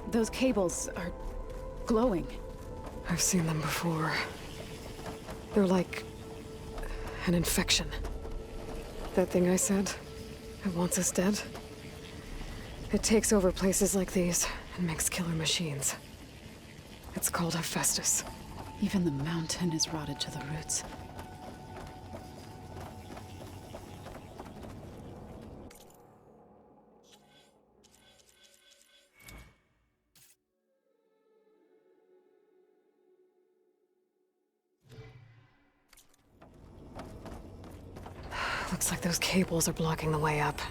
Those cables are glowing. I've seen them before. They're like... an infection. That thing I said? It wants us dead? It takes over places like these and makes killer machines. It's called Hephaestus. Even the mountain is rotted to the roots. Looks like those cables are blocking the way up.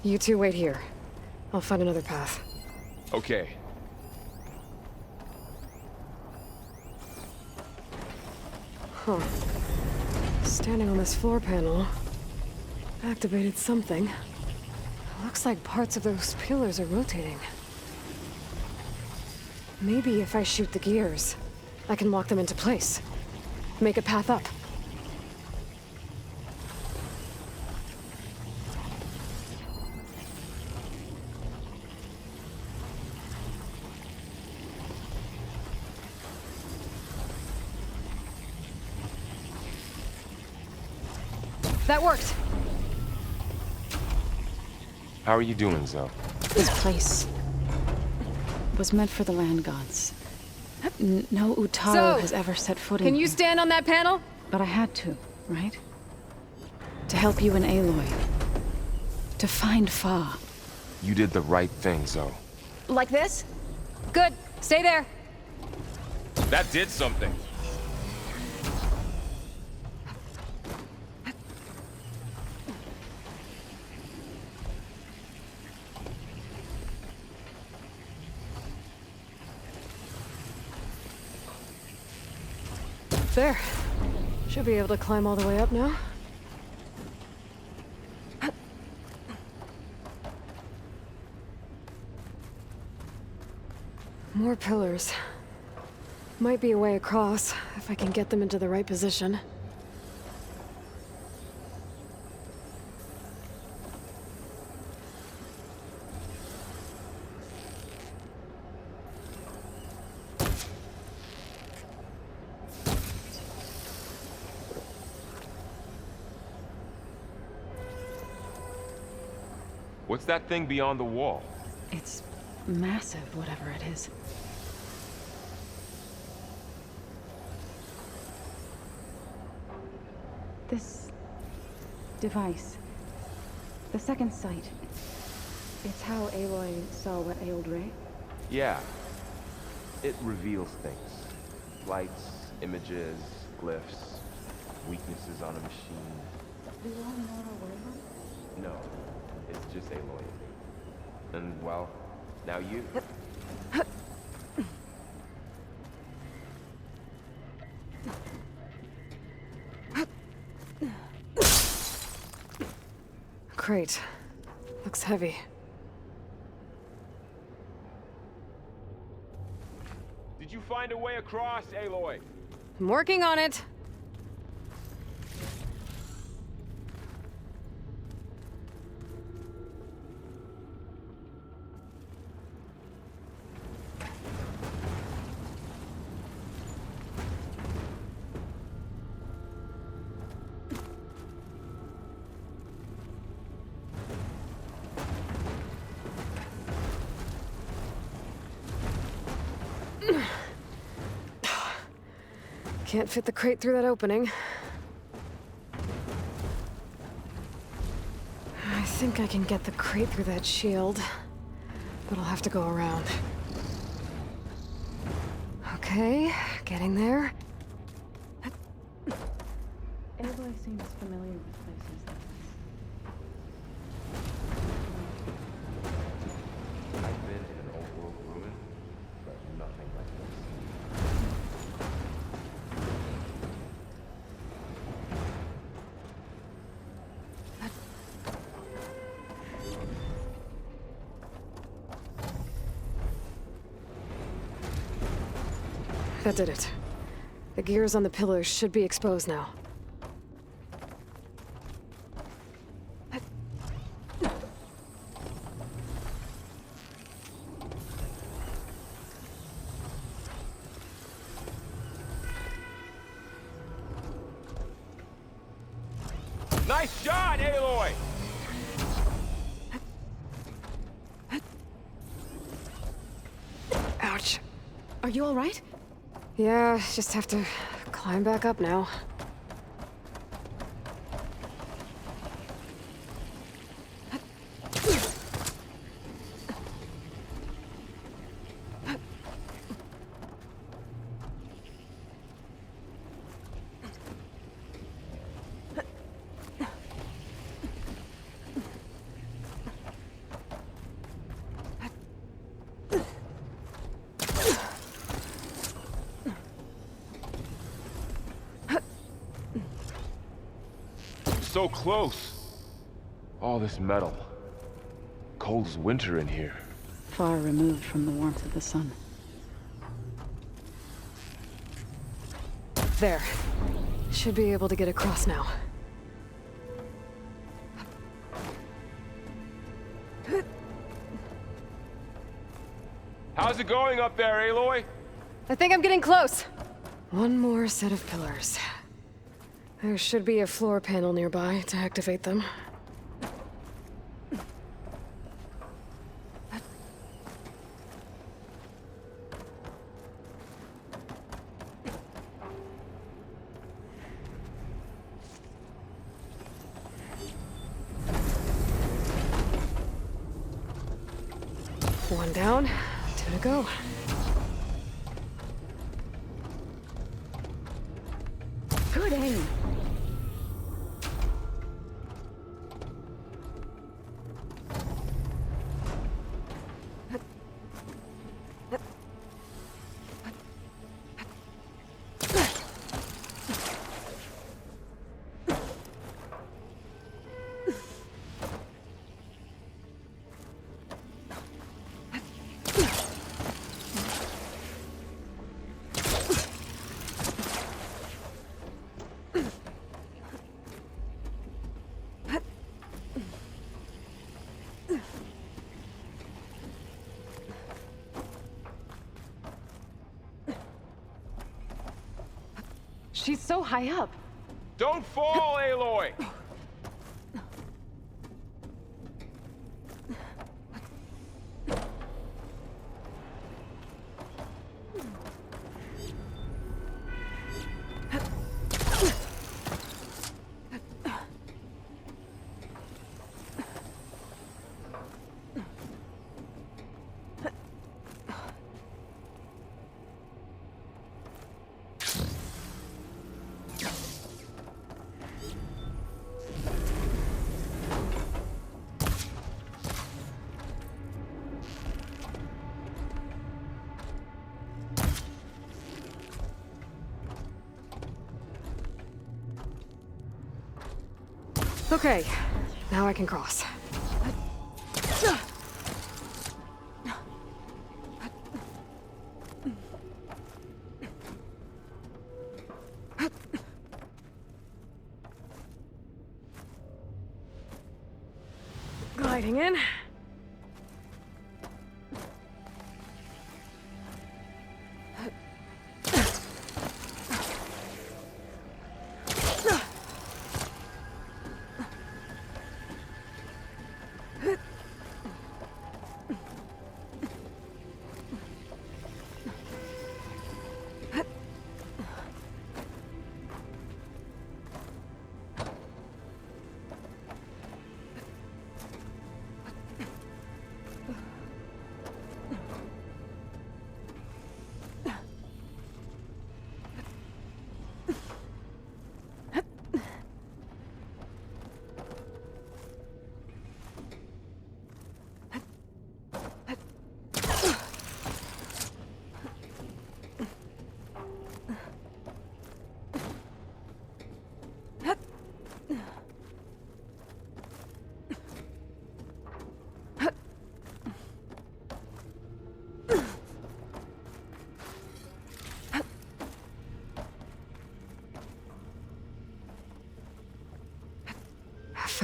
You two wait here. I'll find another path. Okay. Huh. Standing on this floor panel activated something. Looks like parts of those pillars are rotating. Maybe if I shoot the gears, I can lock them into place. Make a path up. That worked! How are you doing, Zoe? This place was meant for the land gods. No Utaru Zoe, has ever set foot in can you here. stand on that panel? But I had to, right? To help you and Aloy. To find Fa. You did the right thing, Zoe. Like this? Good. Stay there. That did something. There. Should be able to climb all the way up now. More pillars. Might be a way across, if I can get them into the right position. What's that thing beyond the wall? It's massive, whatever it is. This device, the second sight, it's how Aloy saw what ailed Ray? Yeah. It reveals things. Lights, images, glyphs, weaknesses on a machine. Do you all know our way? No. It's just Aloy. And, well, now you. Crate. Looks heavy. Did you find a way across, Aloy? I'm working on it. Can't fit the crate through that opening. I think I can get the crate through that shield, but I'll have to go around. Okay, getting there. Aloy seems familiar with places like this. I've been in an old world ruin, but nothing like this. That did it. The gears on the pillars should be exposed now. Nice shot, Aloy! Ouch. Are you all right? Yeah, just have to climb back up now. So close. All this metal. Cold as winter in here. Far removed from the warmth of the sun. There. Should be able to get across now. How's it going up there, Aloy? I think I'm getting close. One more set of pillars. There should be a floor panel nearby to activate them. One down, 2 to go. Good aim. She's so high up. Don't fall, Aloy! Okay, now I can cross. Gliding in.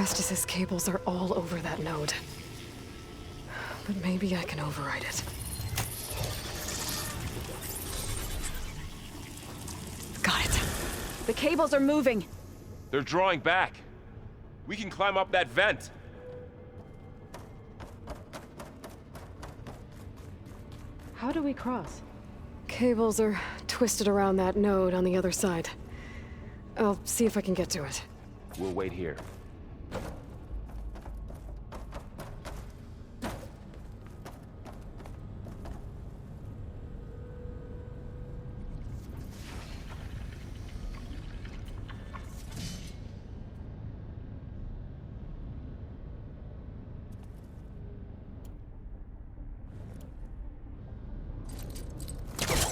Festus's cables are all over that node. But maybe I can override it. Got it. The cables are moving. They're drawing back. We can climb up that vent. How do we cross? Cables are twisted around that node on the other side. I'll see if I can get to it. We'll wait here.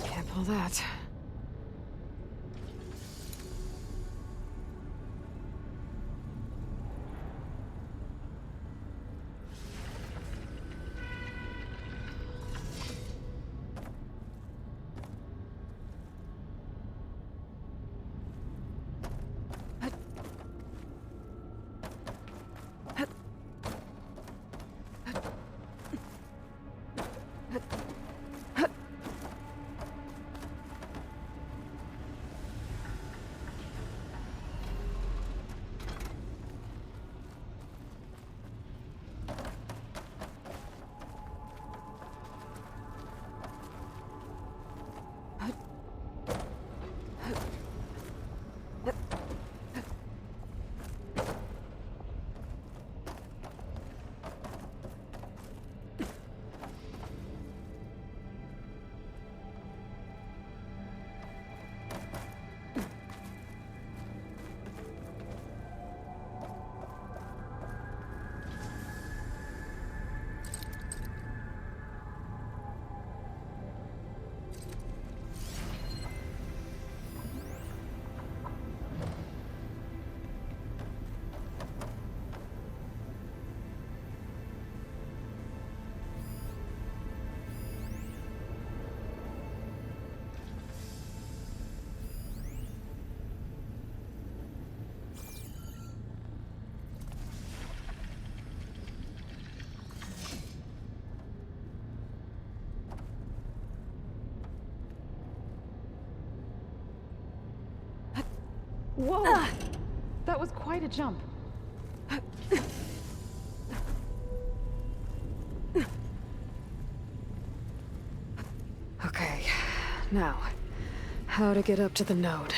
Can't pull that. Whoa! That was quite a jump. Okay, now, how to get up to the node.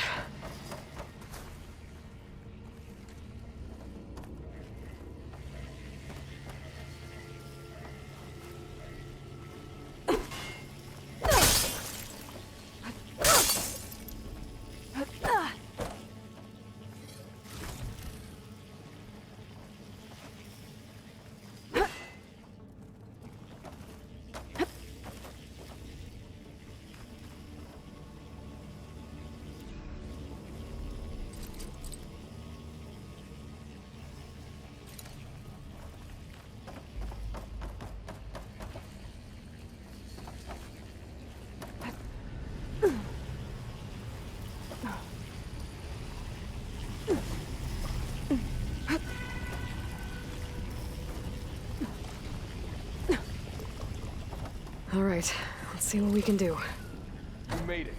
All right, let's see what we can do. You made it.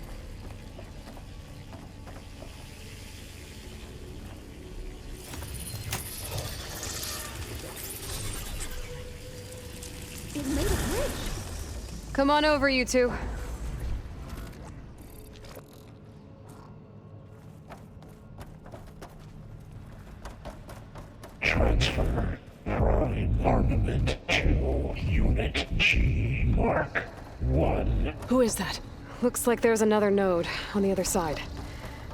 It made a bridge. Come on over, you two. Transfer prime armament to Unit G Mark 1. Who is that? Looks like there's another node on the other side,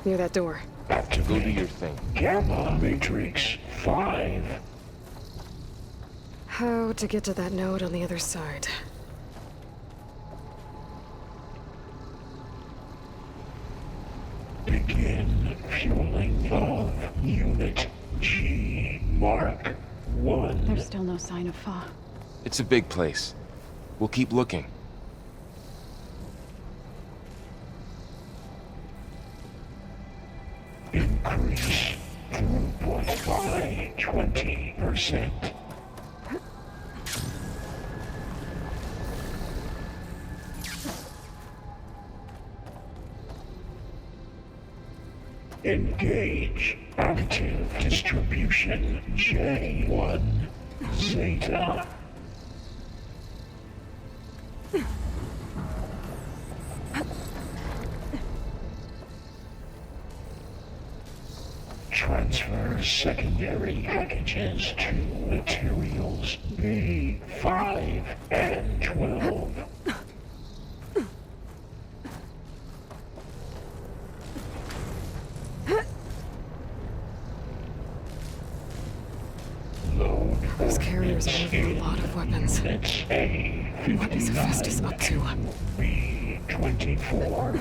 near that door. Activate. Go do your thing. Gamma Matrix 5. How to get to that node on the other side? Begin fueling of Unit G Mark 1. There's still no sign of Fa. It's a big place. We'll keep looking. Increase throughput by 20%. Engage active distribution J1 Zeta. secondary packages to materials B5 and 12. Those carriers are moving a lot of weapons. What is Hephaestus up to? B24.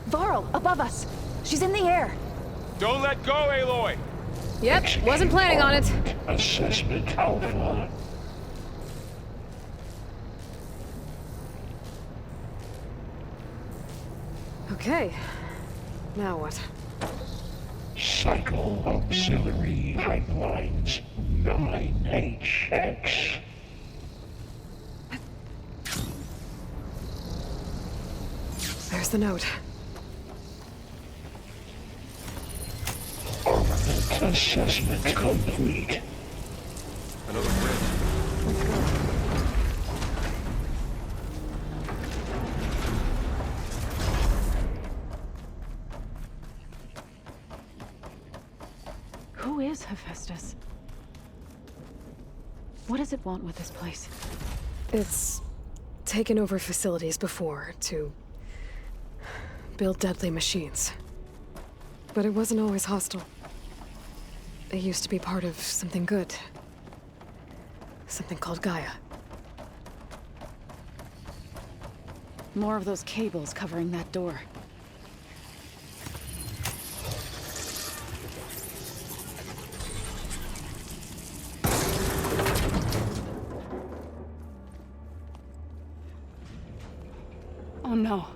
Varl, above us. She's in the air. Don't let go, Aloy! Yep, wasn't planning on it. Assessment Alpha. Okay. Now what? Cycle Auxiliary Pipelines 9HX. There's the note. Armament assessment complete. Another bridge. Let's go. Who is Hephaestus? What does it want with this place? It's taken over facilities before to build deadly machines. But it wasn't always hostile. It used to be part of something good. Something called Gaia. More of those cables covering that door. Oh no.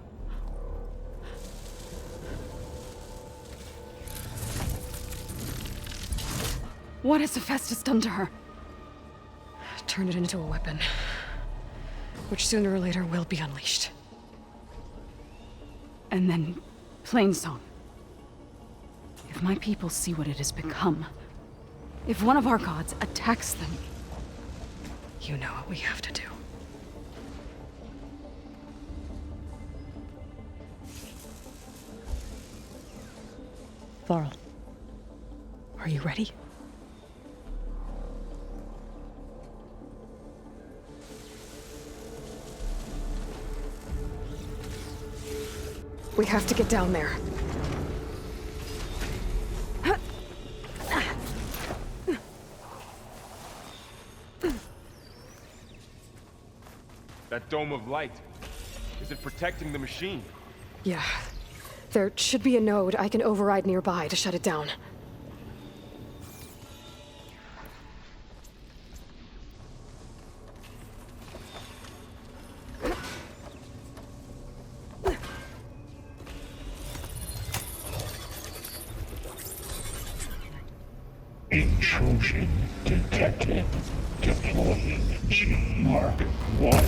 What has Hephaestus done to her? Turned it into a weapon, which sooner or later will be unleashed. And then, Plainsong. If my people see what it has become, if one of our gods attacks them... You know what we have to do. Varl, are you ready? We have to get down there. That dome of light. Is it protecting the machine? Yeah. There should be a node I can override nearby to shut it down. Intrusion detected. Deploying G-Mark 1.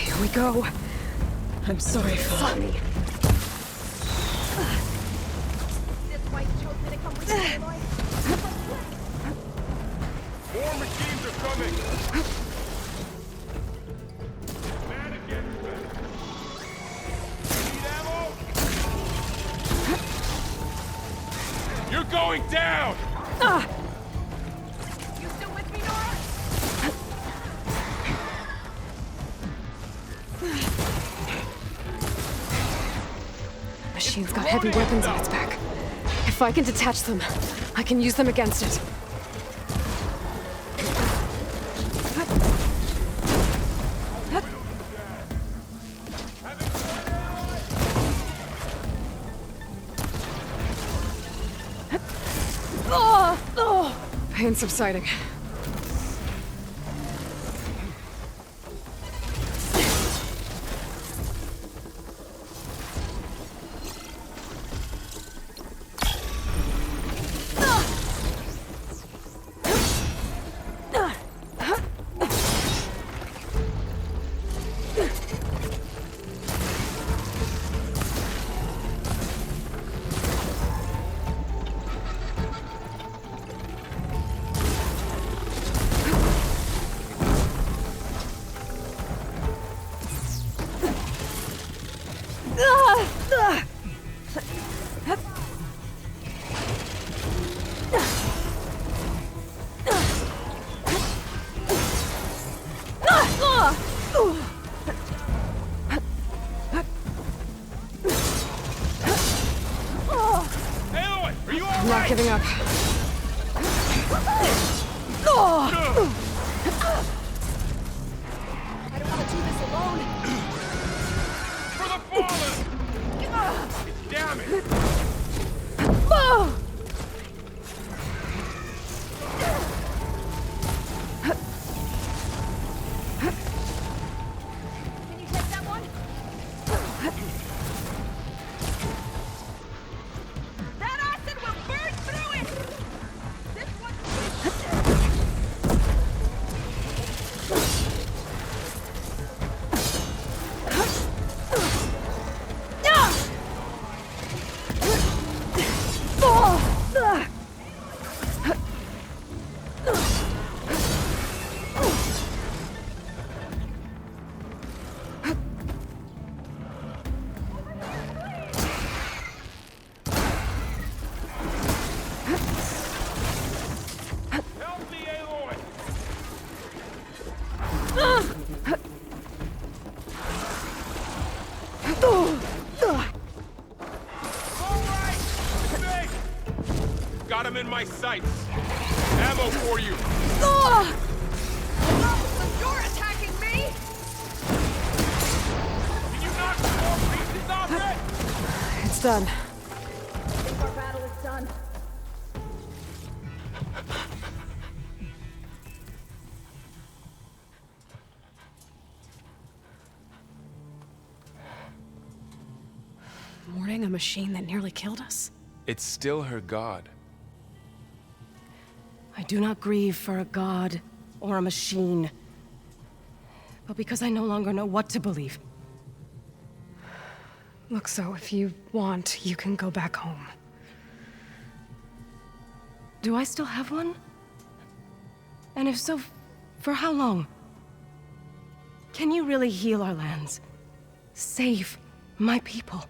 Here we go. I'm sorry, Father. More machines are coming! Man against them! Need ammo? You're going down! You still with me, Nora? Machine's got heavy weapons on its back. If I can detach them, I can use them against it. Pain subsiding. them in my sights! Ammo for you! You're attacking me! Can you knock more pieces off it? It's done. I think our battle is done. Mourning a machine that nearly killed us? It's still her god. I do not grieve for a god or a machine, but because I no longer know what to believe. Look, so if you want, you can go back home. Do I still have one? And if so, for how long? Can you really heal our lands? Save my people?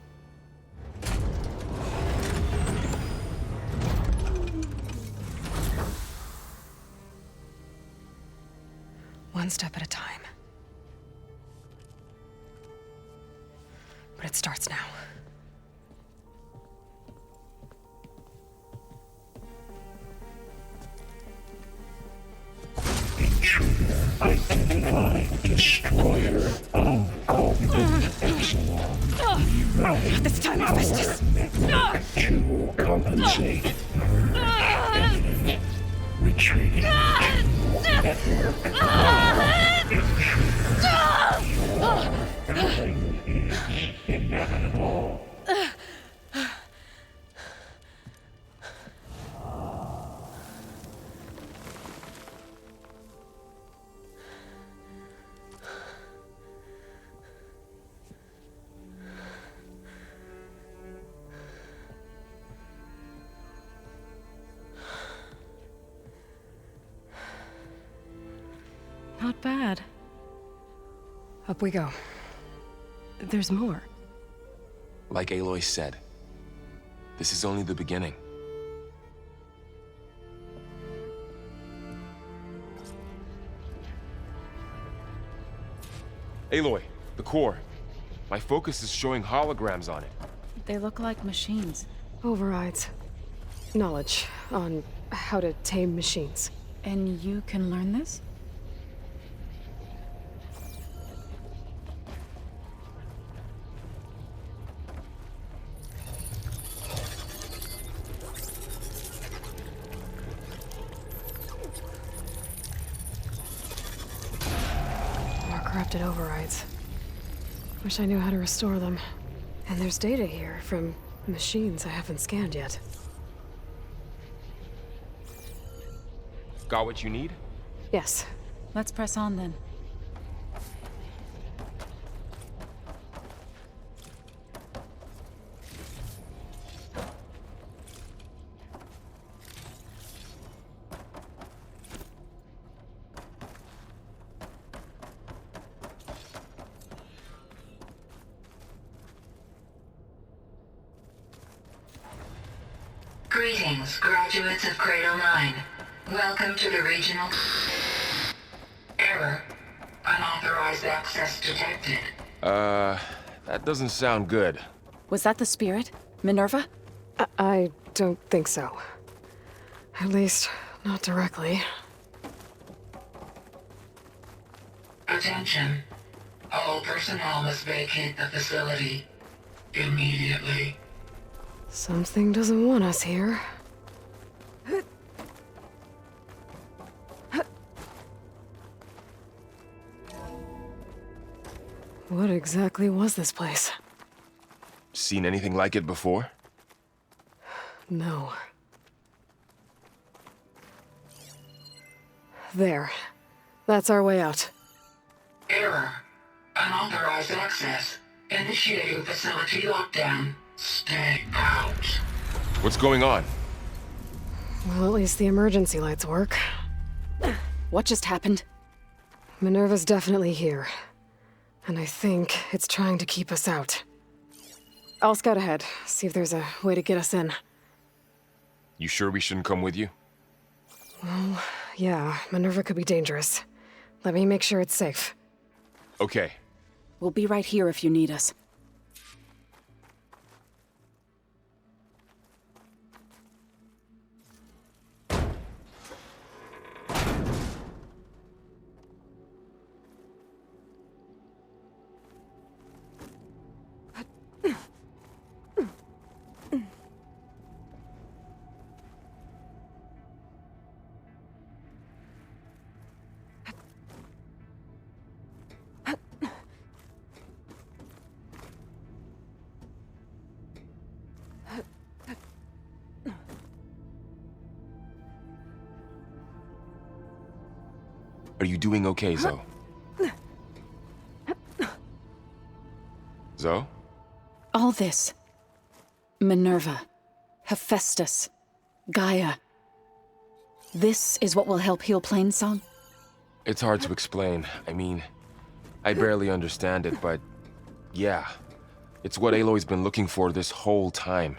One step at a time. But it starts now. Identify destroyer of Golden Epsilon. Not this time, Hephaestus! To compensate her imminent retreating network. Everything is inevitable. Not bad. Up we go. There's more. Like Aloy said, this is only the beginning. Aloy, the core. My focus is showing holograms on it. They look like machines. Overrides. Knowledge on how to tame machines. And you can learn this? More corrupted overrides. Wish I knew how to restore them. And there's data here from machines I haven't scanned yet. Got what you need? Yes. Let's press on then. Greetings, graduates of Cradle 9. Welcome to the regional... Error. Unauthorized access detected. That doesn't sound good. Was that the spirit? Minerva? I don't think so. At least, not directly. Attention. All personnel must vacate the facility. Immediately. Something doesn't want us here. What exactly was this place? Seen anything like it before? No. There. That's our way out. Error. Unauthorized access. Initiating facility lockdown. Stay out. What's going on? Well, at least the emergency lights work. What just happened? Minerva's definitely here. And I think it's trying to keep us out. I'll scout ahead, see if there's a way to get us in. You sure we shouldn't come with you? Well, yeah, Minerva could be dangerous. Let me make sure it's safe. Okay. We'll be right here if you need us. Are you doing okay, Zoe? Zoe? All this. Minerva, Hephaestus, Gaia. This is what will help heal Plainsong? It's hard to explain. I mean, I barely understand it, but yeah. It's what Aloy's been looking for this whole time.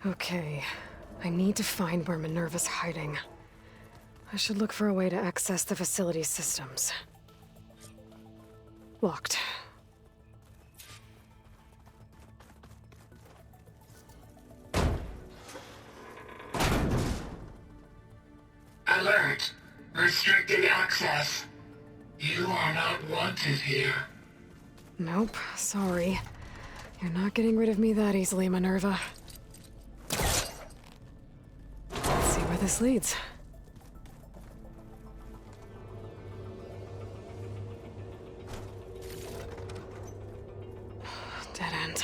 Okay, I need to find where Minerva's hiding. I should look for a way to access the facility systems. Locked. Alert! Restricted access. You are not wanted here. Nope, sorry. You're not getting rid of me that easily, Minerva. Let's see where this leads. Dead end.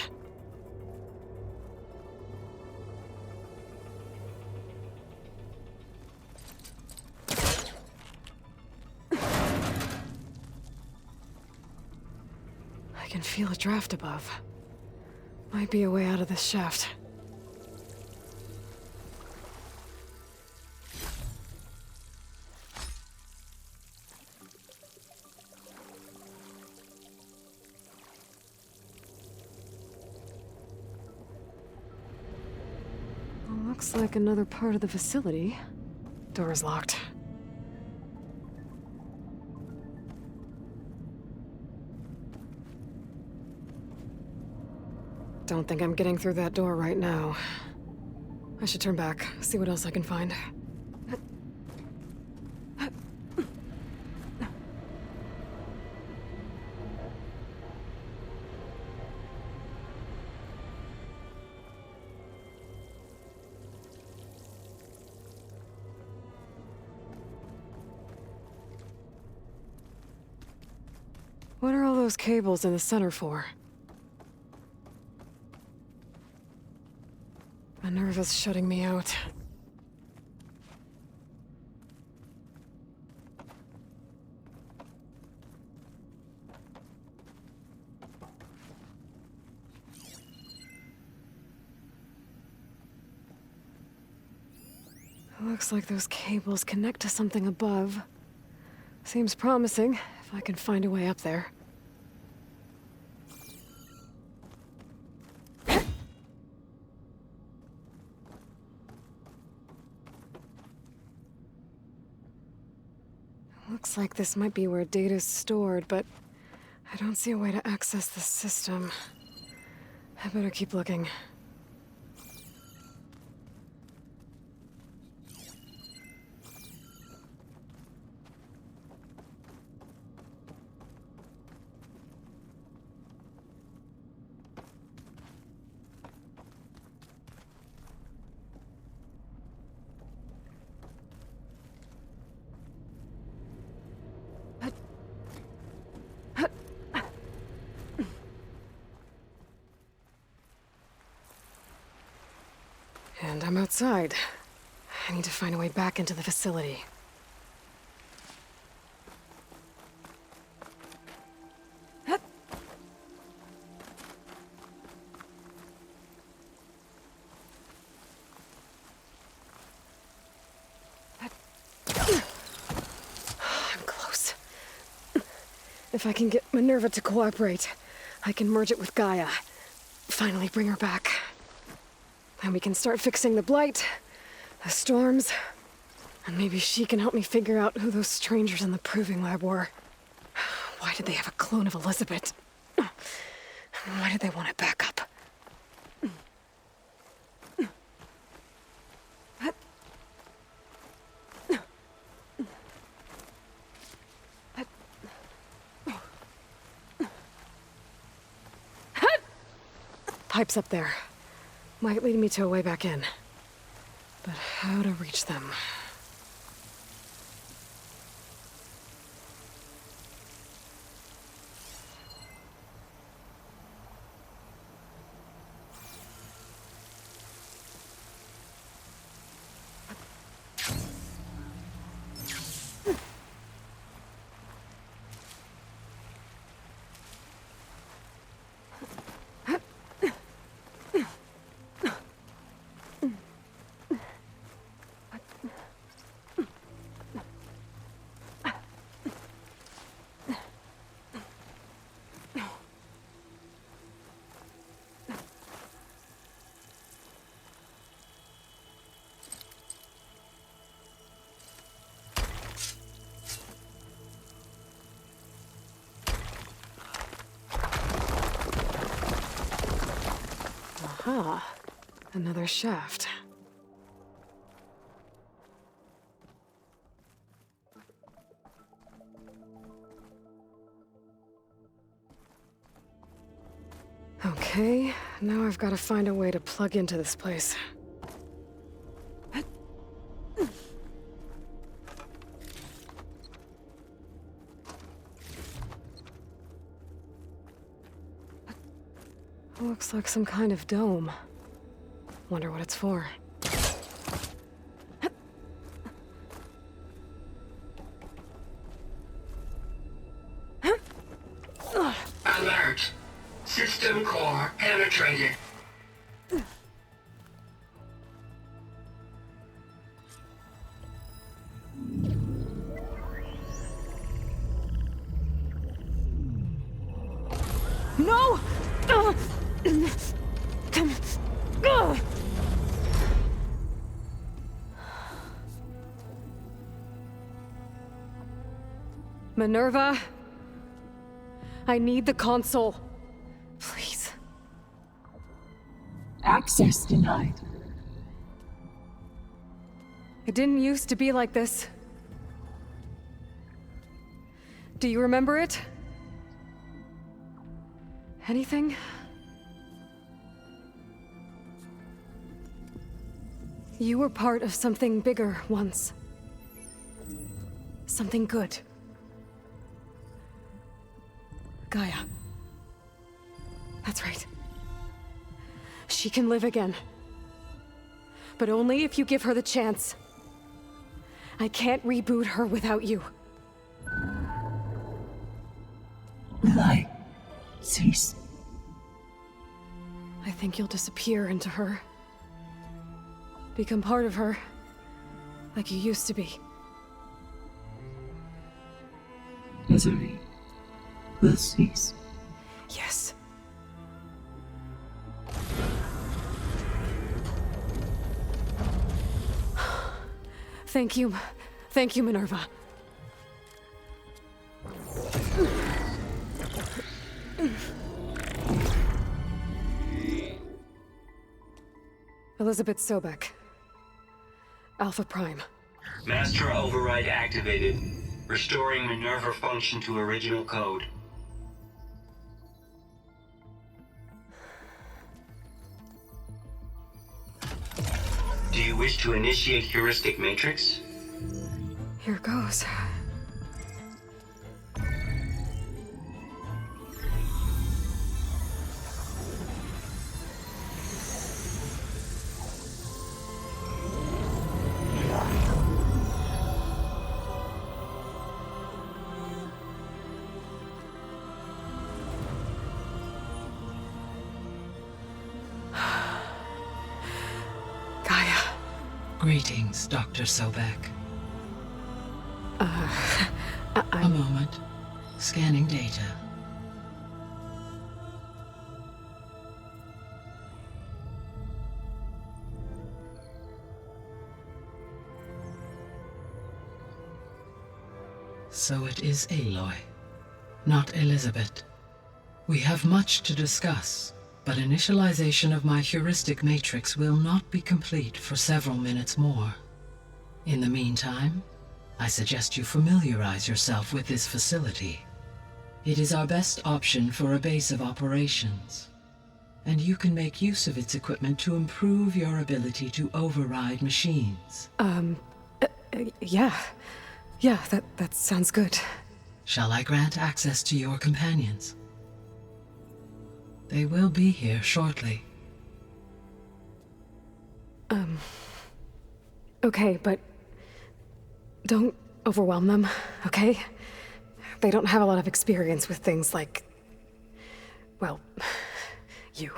I can feel a draft above. Might be a way out of this shaft. Well, looks like another part of the facility. Door is locked. Don't think I'm getting through that door right now. I should turn back, see what else I can find. What are all those cables in the center for? Minerva's shutting me out. It looks like those cables connect to something above. Seems promising, if I can find a way up there. Looks like this might be where data's stored, but I don't see a way to access the system. I better keep looking. And I'm outside. I need to find a way back into the facility. I'm close. If I can get Minerva to cooperate, I can merge it with Gaia. Finally bring her back. And we can start fixing the blight, the storms, and maybe she can help me figure out who those strangers in the proving lab were. Why did they have a clone of Elizabeth? Why did they want it back up? Pipes up there. Might lead me to a way back in. But how to reach them? Ah, another shaft. Okay, now I've got to find a way to plug into this place. Looks like some kind of dome. Wonder what it's for. Alert! System core penetrated. No! Minerva, I need the console. Please. Access denied. It didn't used to be like this. Do you remember it? Anything? You were part of something bigger once. Something good. Gaia. That's right. She can live again. But only if you give her the chance. I can't reboot her without you. Light, cease. I think you'll disappear into her. Become part of her, like you used to be. Misery will cease. Yes. Thank you. Thank you, Minerva. Elizabeth Sobek. Alpha Prime. Master override activated. Restoring Minerva function to original code. Do you wish to initiate heuristic matrix? Here goes. Greetings, Dr. Sobek. A moment. Scanning data. So it is Aloy, not Elizabeth. We have much to discuss, but initialization of my heuristic matrix will not be complete for several minutes more. In the meantime, I suggest you familiarize yourself with this facility. It is our best option for a base of operations, and you can make use of its equipment to improve your ability to override machines. Yeah. Yeah, that sounds good. Shall I grant access to your companions? They will be here shortly. Okay, but don't overwhelm them, okay? They don't have a lot of experience with things like, well, you.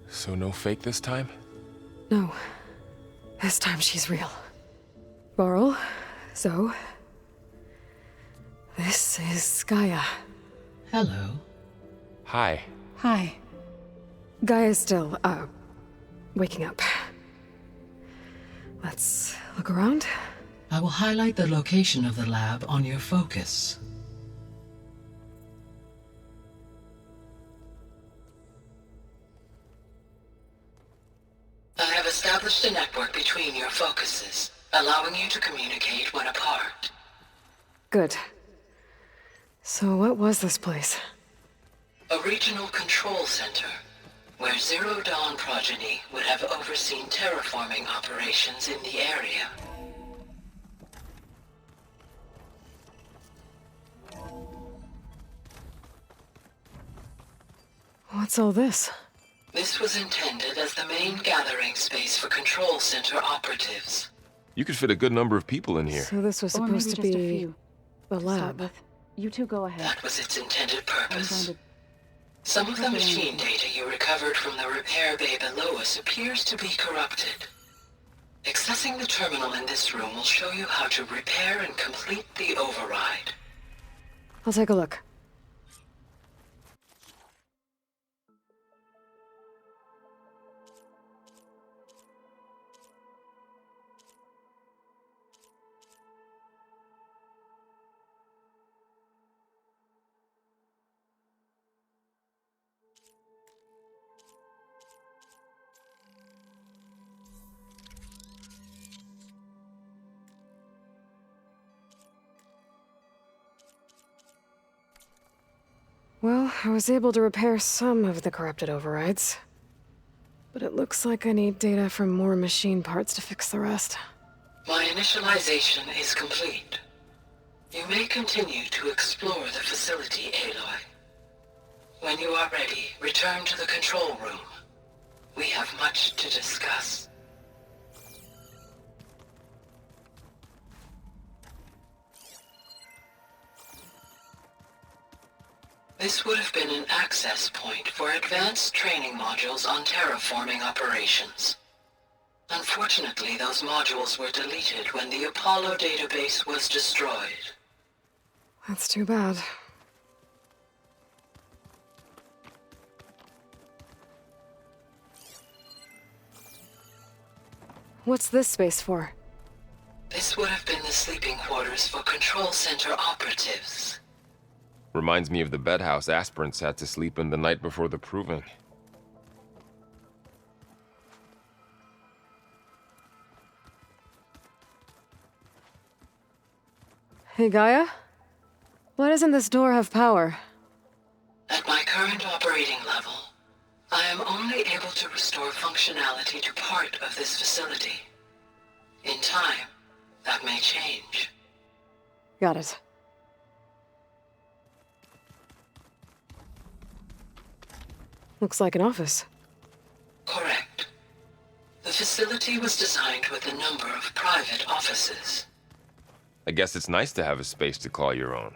So no fake this time? No. This time she's real. Varl, so... This is Gaia. Hello. Hi. Hi. Gaia's still, waking up. Let's look around. I will highlight the location of the lab on your focus. I have established a network between your focuses, allowing you to communicate when apart. Good. So what was this place? A regional control center, where Zero Dawn progeny would have overseen terraforming operations in the area. What's all this? This was intended as the main gathering space for control center operatives. You could fit a good number of people in here. So this was supposed to be a lab. You two go ahead. That was its intended purpose. Some of the machine data you recovered from the repair bay below us appears to be corrupted. Accessing the terminal in this room will show you how to repair and complete the override. I'll take a look. Well, I was able to repair some of the corrupted overrides. But it looks like I need data from more machine parts to fix the rest. My initialization is complete. You may continue to explore the facility, Aloy. When you are ready, return to the control room. We have much to discuss. This would have been an access point for advanced training modules on terraforming operations. Unfortunately, those modules were deleted when the Apollo database was destroyed. That's too bad. What's this space for? This would have been the sleeping quarters for control center operatives. Reminds me of the bedhouse aspirants had to sleep in the night before the proving. Hey, Gaia? Why doesn't this door have power? At my current operating level, I am only able to restore functionality to part of this facility. In time, that may change. Got it. Looks like an office. Correct. The facility was designed with a number of private offices. I guess it's nice to have a space to call your own.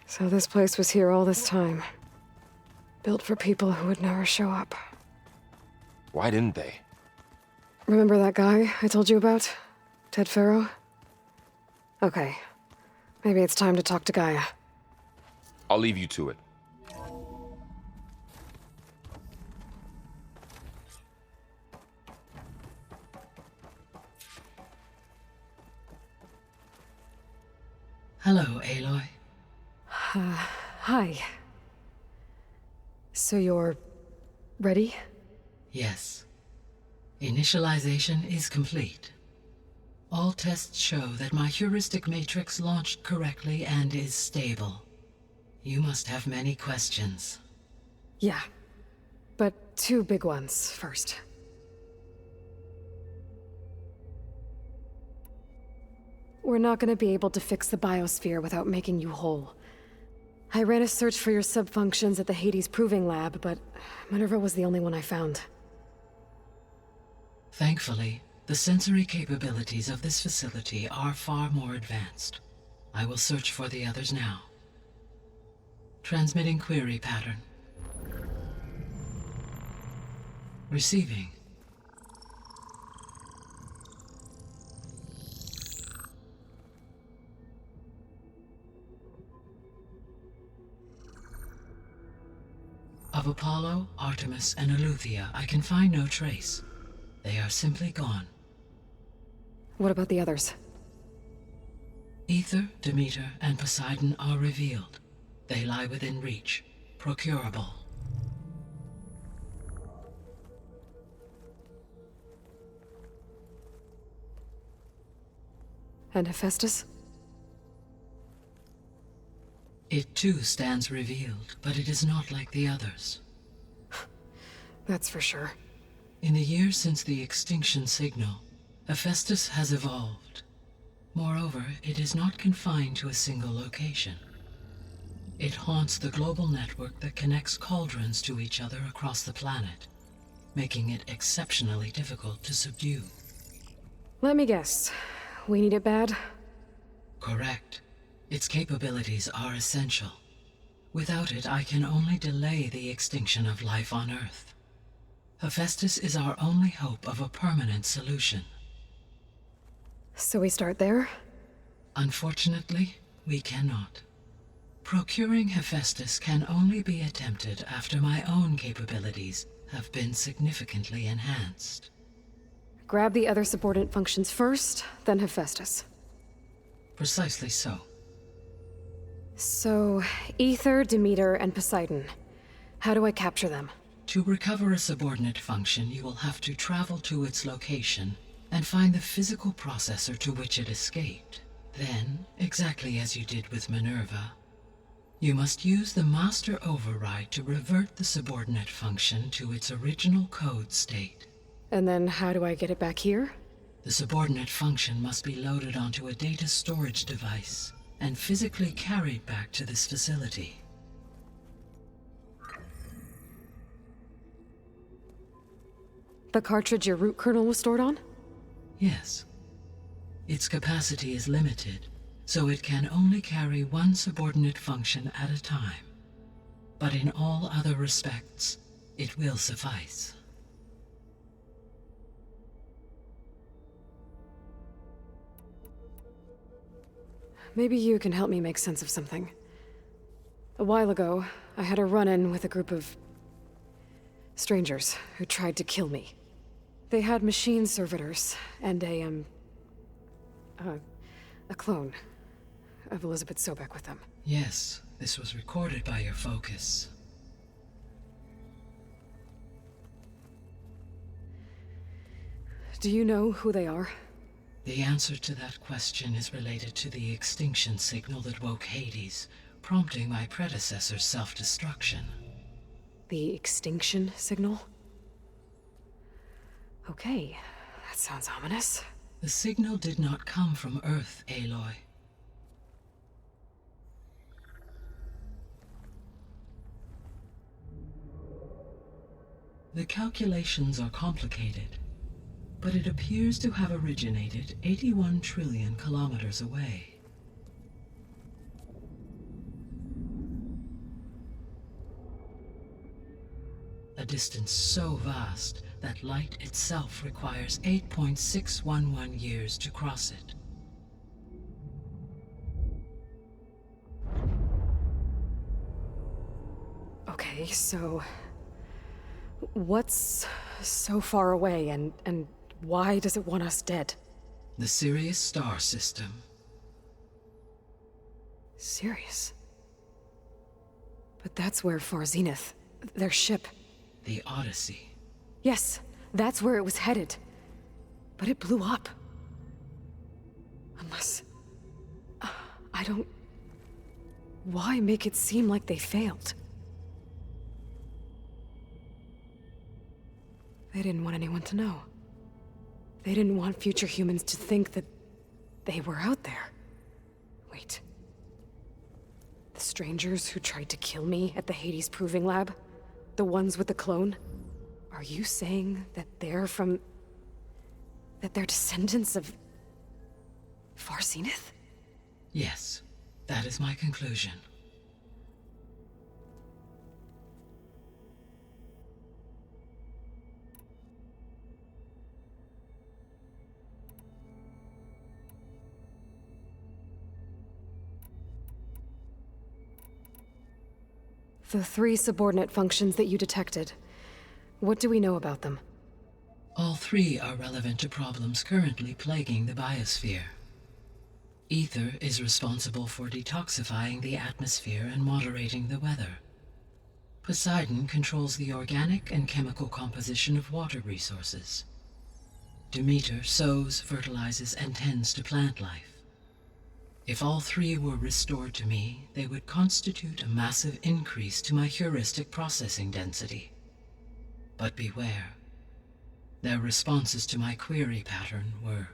So this place was here all this time. Built for people who would never show up. Why didn't they? Remember that guy I told you about? Ted Farrow? Okay. Maybe it's time to talk to Gaia. I'll leave you to it. Hello, Aloy. Hi. So you're ready? Yes. Initialization is complete. All tests show that my heuristic matrix launched correctly and is stable. You must have many questions. Yeah. But two big ones first. We're not gonna be able to fix the biosphere without making you whole. I ran a search for your subfunctions at the Hades Proving Lab, but Minerva was the only one I found. Thankfully, the sensory capabilities of this facility are far more advanced. I will search for the others now. Transmitting query pattern. Receiving. Of Apollo, Artemis, and Eleuthia, I can find no trace. They are simply gone. What about the others? Ether, Demeter, and Poseidon are revealed. They lie within reach, procurable. And Hephaestus? It too stands revealed, but it is not like the others. That's for sure. In the years since the extinction signal, Hephaestus has evolved. Moreover, it is not confined to a single location. It haunts the global network that connects cauldrons to each other across the planet, making it exceptionally difficult to subdue. Let me guess. We need it bad? Correct. Its capabilities are essential. Without it, I can only delay the extinction of life on Earth. Hephaestus is our only hope of a permanent solution. So we start there? Unfortunately, we cannot. Procuring Hephaestus can only be attempted after my own capabilities have been significantly enhanced. Grab the other subordinate functions first, then Hephaestus. Precisely so. So, Ether, Demeter, and Poseidon. How do I capture them? To recover a subordinate function, you will have to travel to its location and find the physical processor to which it escaped. Then, exactly as you did with Minerva, you must use the master override to revert the subordinate function to its original code state. And then how do I get it back here? The subordinate function must be loaded onto a data storage device and physically carried back to this facility. The cartridge your root kernel was stored on? Yes. Its capacity is limited, so it can only carry one subordinate function at a time. But in all other respects, it will suffice. Maybe you can help me make sense of something. A while ago, I had a run-in with a group of strangers who tried to kill me. They had machine servitors and a clone of Elizabeth Sobek with them. Yes, this was recorded by your focus. Do you know who they are? The answer to that question is related to the extinction signal that woke Hades, prompting my predecessor's self-destruction. The extinction signal? Okay, that sounds ominous. The signal did not come from Earth, Aloy. The calculations are complicated, but it appears to have originated 81 trillion kilometers away. A distance so vast that light itself requires 8.611 years to cross it. Okay, so what's so far away and why does it want us dead? The Sirius star system. Sirius? But that's where Far Zenith, their ship... The Odyssey. Yes, that's where it was headed. But it blew up. Unless... I don't... Why make it seem like they failed? They didn't want anyone to know. They didn't want future humans to think that they were out there. Wait. The strangers who tried to kill me at the Hades Proving Lab? The ones with the clone? Are you saying that they're from... that they're descendants of... Far Zenith? Yes, that is my conclusion. The 3 subordinate functions that you detected. What do we know about them? All 3 are relevant to problems currently plaguing the biosphere. Ether is responsible for detoxifying the atmosphere and moderating the weather. Poseidon controls the organic and chemical composition of water resources. Demeter sows, fertilizes, and tends to plant life. If all 3 were restored to me, they would constitute a massive increase to my heuristic processing density. But beware. Their responses to my query pattern were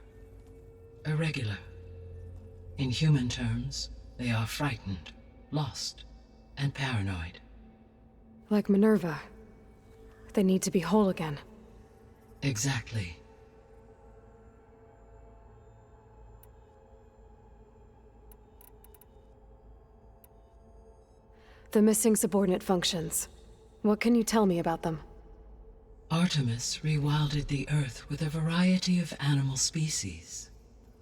irregular. In human terms, they are frightened, lost, and paranoid. Like Minerva. They need to be whole again. Exactly. The missing subordinate functions. What can you tell me about them? Artemis rewilded the Earth with a variety of animal species.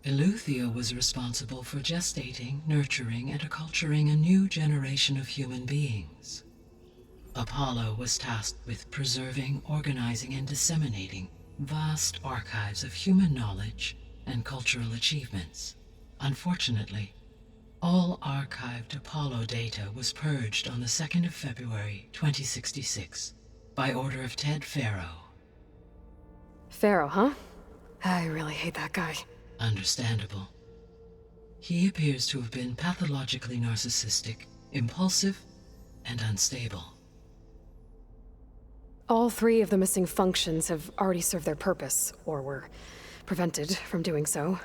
Eleuthia was responsible for gestating, nurturing, and acculturating a new generation of human beings. Apollo was tasked with preserving, organizing, and disseminating vast archives of human knowledge and cultural achievements. Unfortunately, all archived Apollo data was purged on the 2nd of February, 2066, by order of Ted Faro. Pharaoh, huh? I really hate that guy. Understandable. He appears to have been pathologically narcissistic, impulsive, and unstable. All 3 of the missing functions have already served their purpose, or were prevented from doing so.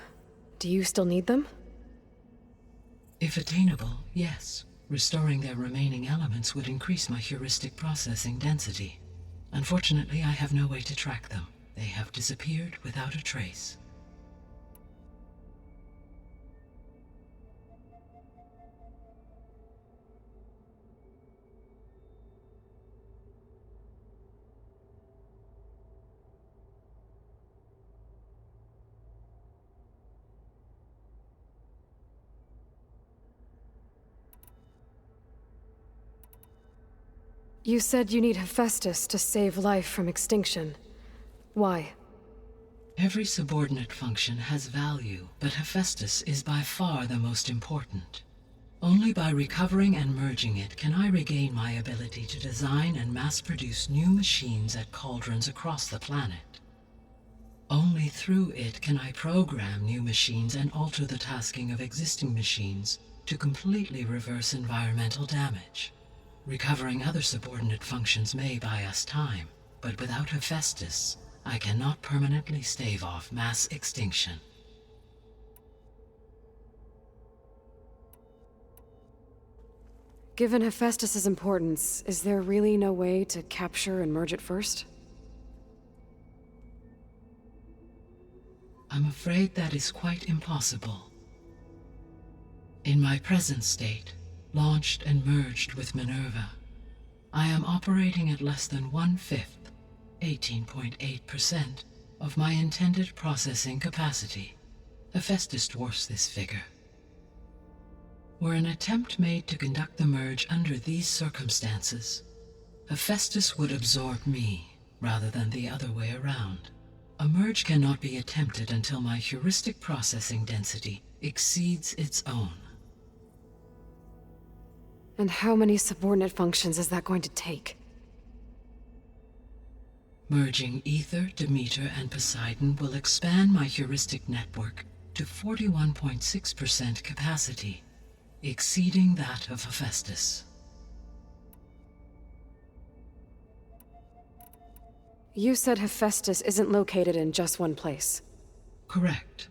Do you still need them? If attainable, yes. Restoring their remaining elements would increase my heuristic processing density. Unfortunately, I have no way to track them. They have disappeared without a trace. You said you need Hephaestus to save life from extinction. Why? Every subordinate function has value, but Hephaestus is by far the most important. Only by recovering and merging it can I regain my ability to design and mass-produce new machines at cauldrons across the planet. Only through it can I program new machines and alter the tasking of existing machines to completely reverse environmental damage. Recovering other subordinate functions may buy us time, but without Hephaestus, I cannot permanently stave off mass extinction. Given Hephaestus's importance, is there really no way to capture and merge it first? I'm afraid that is quite impossible. In my present state, launched and merged with Minerva, I am operating at less than 1/5, 18.8%, of my intended processing capacity. Hephaestus dwarfs this figure. Were an attempt made to conduct the merge under these circumstances, Hephaestus would absorb me, rather than the other way around. A merge cannot be attempted until my heuristic processing density exceeds its own. And how many subordinate functions is that going to take? Merging Ether, Demeter, and Poseidon will expand my heuristic network to 41.6% capacity, exceeding that of Hephaestus. You said Hephaestus isn't located in just one place. Correct.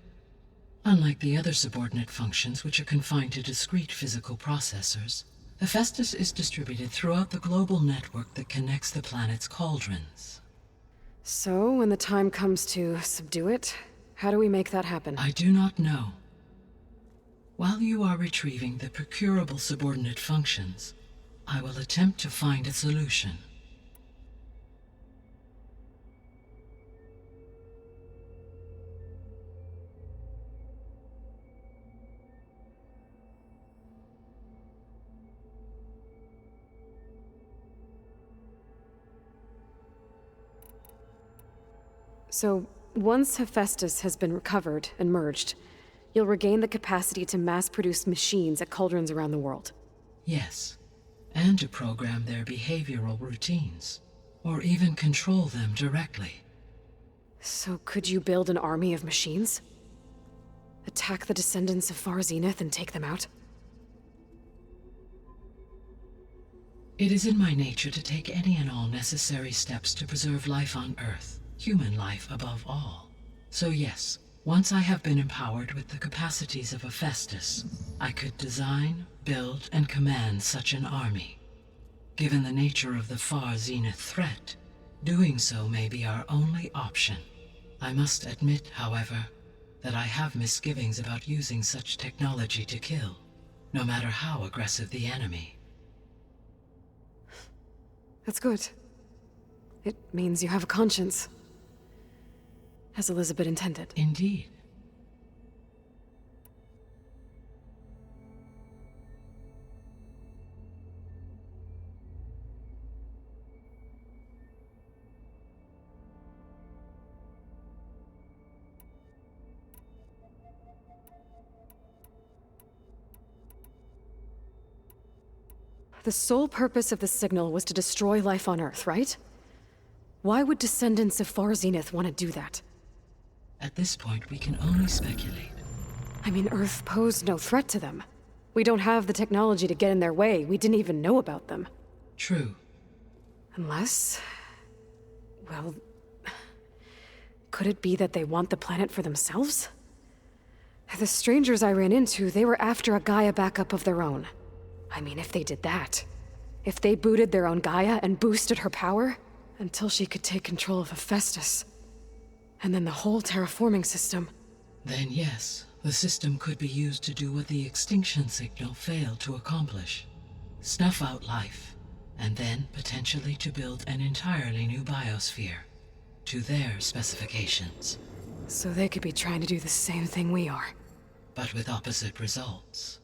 Unlike the other subordinate functions, which are confined to discrete physical processors, Hephaestus is distributed throughout the global network that connects the planet's cauldrons. So, when the time comes to subdue it, how do we make that happen? I do not know. While you are retrieving the procurable subordinate functions, I will attempt to find a solution. So, once Hephaestus has been recovered and merged, you'll regain the capacity to mass-produce machines at cauldrons around the world. Yes, and to program their behavioral routines, or even control them directly. So could you build an army of machines? Attack the descendants of Far Zenith and take them out? It is in my nature to take any and all necessary steps to preserve life on Earth, human life above all. So yes, once I have been empowered with the capacities of Hephaestus, I could design, build, and command such an army. Given the nature of the Far Zenith threat, doing so may be our only option. I must admit, however, that I have misgivings about using such technology to kill, no matter how aggressive the enemy. That's good. It means you have a conscience. As Elizabeth intended. Indeed. The sole purpose of the signal was to destroy life on Earth, right? Why would descendants of Far Zenith want to do that? At this point, we can only speculate. I mean, Earth posed no threat to them. We don't have the technology to get in their way. We didn't even know about them. True. Unless... well... could it be that they want the planet for themselves? The strangers I ran into, they were after a Gaia backup of their own. I mean, if they did that, if they booted their own Gaia and boosted her power, until she could take control of Hephaestus, and then the whole terraforming system. Then yes, the system could be used to do what the extinction signal failed to accomplish. Snuff out life, and then potentially to build an entirely new biosphere, to their specifications. So they could be trying to do the same thing we are. But with opposite results.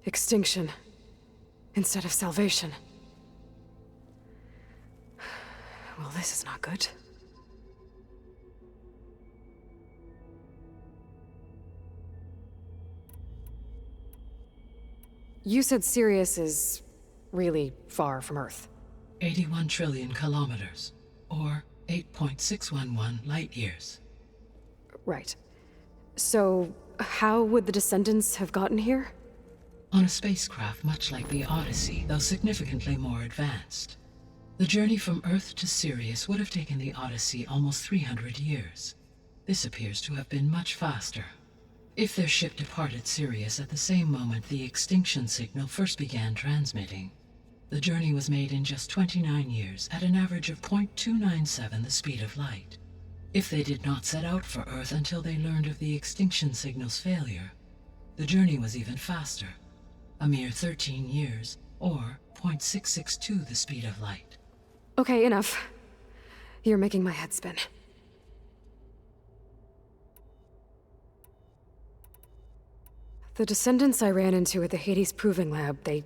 Extinction. Instead of salvation. Well, this is not good. You said Sirius is really far from Earth. 81 trillion kilometers, or 8.611 light years. Right. So, how would the descendants have gotten here? On a spacecraft much like the Odyssey, though significantly more advanced. The journey from Earth to Sirius would have taken the Odyssey almost 300 years. This appears to have been much faster. If their ship departed Sirius at the same moment the extinction signal first began transmitting, the journey was made in just 29 years at an average of 0.297 the speed of light. If they did not set out for Earth until they learned of the extinction signal's failure, the journey was even faster. A mere 13 years, or 0.662 the speed of light. Okay, enough. You're making my head spin. The descendants I ran into at the Hades Proving Lab, they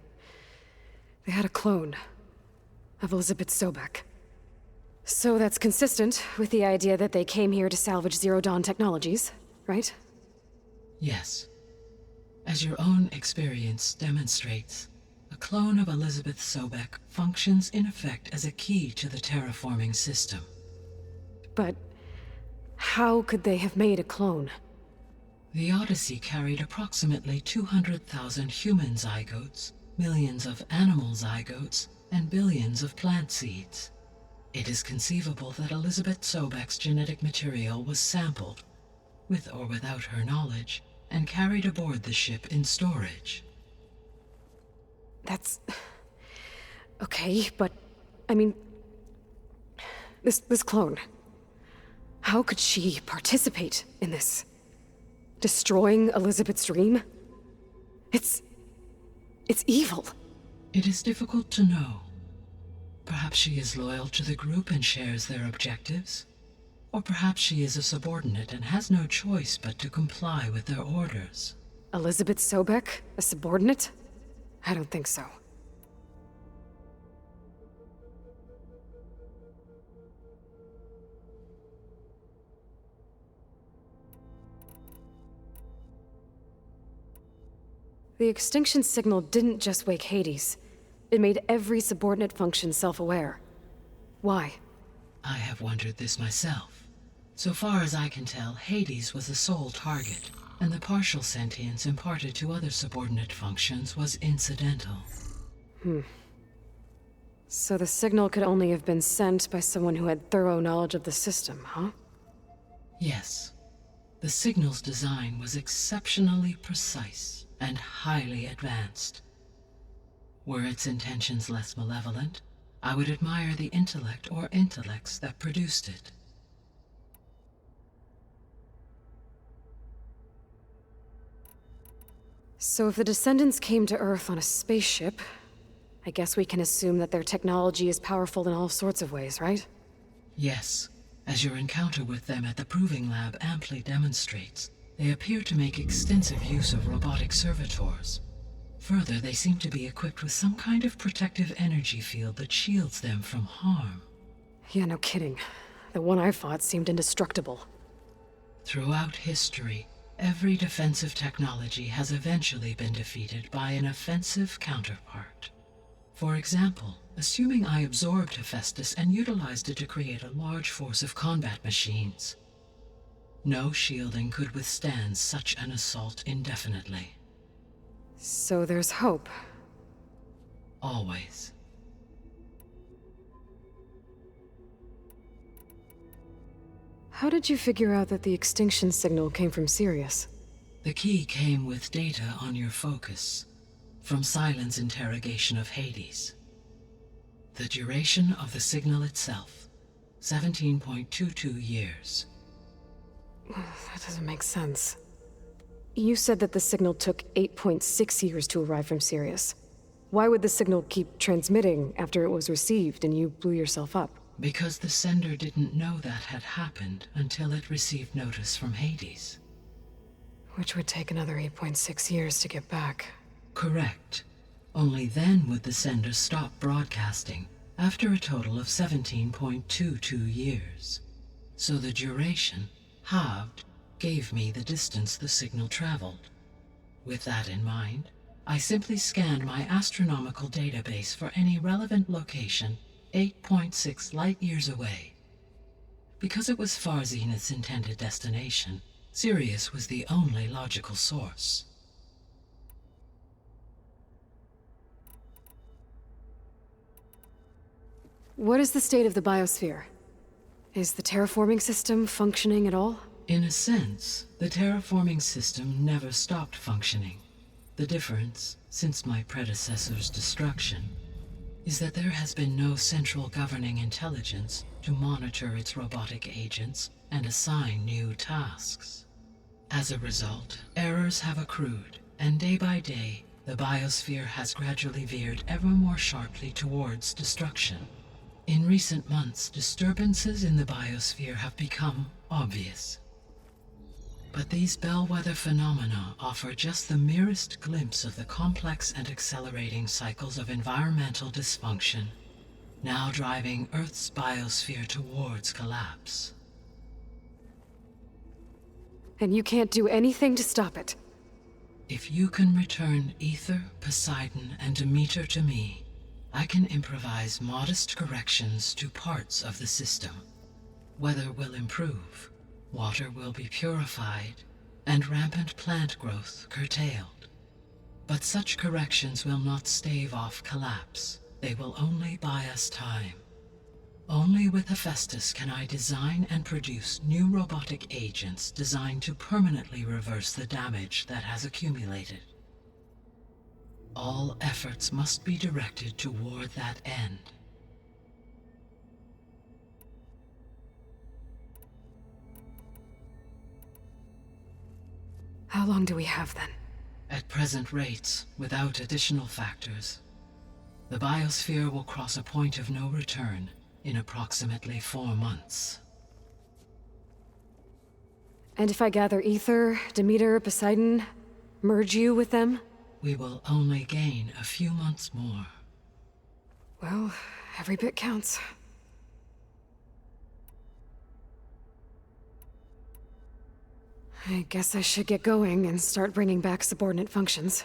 had a clone of Elizabeth Sobek. So that's consistent with the idea that they came here to salvage Zero Dawn technologies, right? Yes. As your own experience demonstrates, a clone of Elizabeth Sobek functions in effect as a key to the terraforming system. But how could they have made a clone? The Odyssey carried approximately 200,000 human zygotes, millions of animal zygotes, and billions of plant seeds. It is conceivable that Elizabeth Sobek's genetic material was sampled, with or without her knowledge, and carried aboard the ship in storage. That's... okay, but... I mean... This clone... how could she participate in this? Destroying Elizabeth's dream? It's evil. It is difficult to know. Perhaps she is loyal to the group and shares their objectives. Or perhaps she is a subordinate and has no choice but to comply with their orders. Elizabeth Sobek? A subordinate? I don't think so. The extinction signal didn't just wake Hades. It made every subordinate function self-aware. Why? I have wondered this myself. So far as I can tell, Hades was the sole target, and the partial sentience imparted to other subordinate functions was incidental. So the signal could only have been sent by someone who had thorough knowledge of the system, huh? Yes. The signal's design was exceptionally precise and highly advanced. Were its intentions less malevolent, I would admire the intellect or intellects that produced it. So if the descendants came to Earth on a spaceship, I guess we can assume that their technology is powerful in all sorts of ways, right? Yes. As your encounter with them at the Proving Lab amply demonstrates, they appear to make extensive use of robotic servitors. Further, they seem to be equipped with some kind of protective energy field that shields them from harm. Yeah, no kidding. The one I fought seemed indestructible. Throughout history, every defensive technology has eventually been defeated by an offensive counterpart. For example, assuming I absorbed Hephaestus and utilized it to create a large force of combat machines. No shielding could withstand such an assault indefinitely. So there's hope. Always. How did you figure out that the extinction signal came from Sirius? The key came with data on your focus, from Silent's interrogation of Hades. The duration of the signal itself, 17.22 years. That doesn't make sense. You said that the signal took 8.6 years to arrive from Sirius. Why would the signal keep transmitting after it was received and you blew yourself up? Because the sender didn't know that had happened until it received notice from Hades. Which would take another 8.6 years to get back. Correct. Only then would the sender stop broadcasting, after a total of 17.22 years. So the duration, halved, gave me the distance the signal traveled. With that in mind, I simply scanned my astronomical database for any relevant location 8.6 light-years away. Because it was far Zenith's intended destination, Sirius was the only logical source. What is the state of the biosphere? Is the terraforming system functioning at all? In a sense, the terraforming system never stopped functioning. The difference, since my predecessor's destruction, is that there has been no central governing intelligence to monitor its robotic agents and assign new tasks. As a result, errors have accrued, and day by day, the biosphere has gradually veered ever more sharply towards destruction. In recent months, disturbances in the biosphere have become obvious. But these bellwether phenomena offer just the merest glimpse of the complex and accelerating cycles of environmental dysfunction, now driving Earth's biosphere towards collapse. And you can't do anything to stop it? If you can return Ether, Poseidon, and Demeter to me, I can improvise modest corrections to parts of the system. Weather will improve, water will be purified, and rampant plant growth curtailed. But such corrections will not stave off collapse. They will only buy us time. Only with Hephaestus can I design and produce new robotic agents designed to permanently reverse the damage that has accumulated. All efforts must be directed toward that end. How long do we have then? At present rates, without additional factors, the biosphere will cross a point of no return in approximately 4 months. And if I gather Ether, Demeter, Poseidon, merge you with them? We will only gain a few months more. Well, every bit counts. I guess I should get going and start bringing back subordinate functions.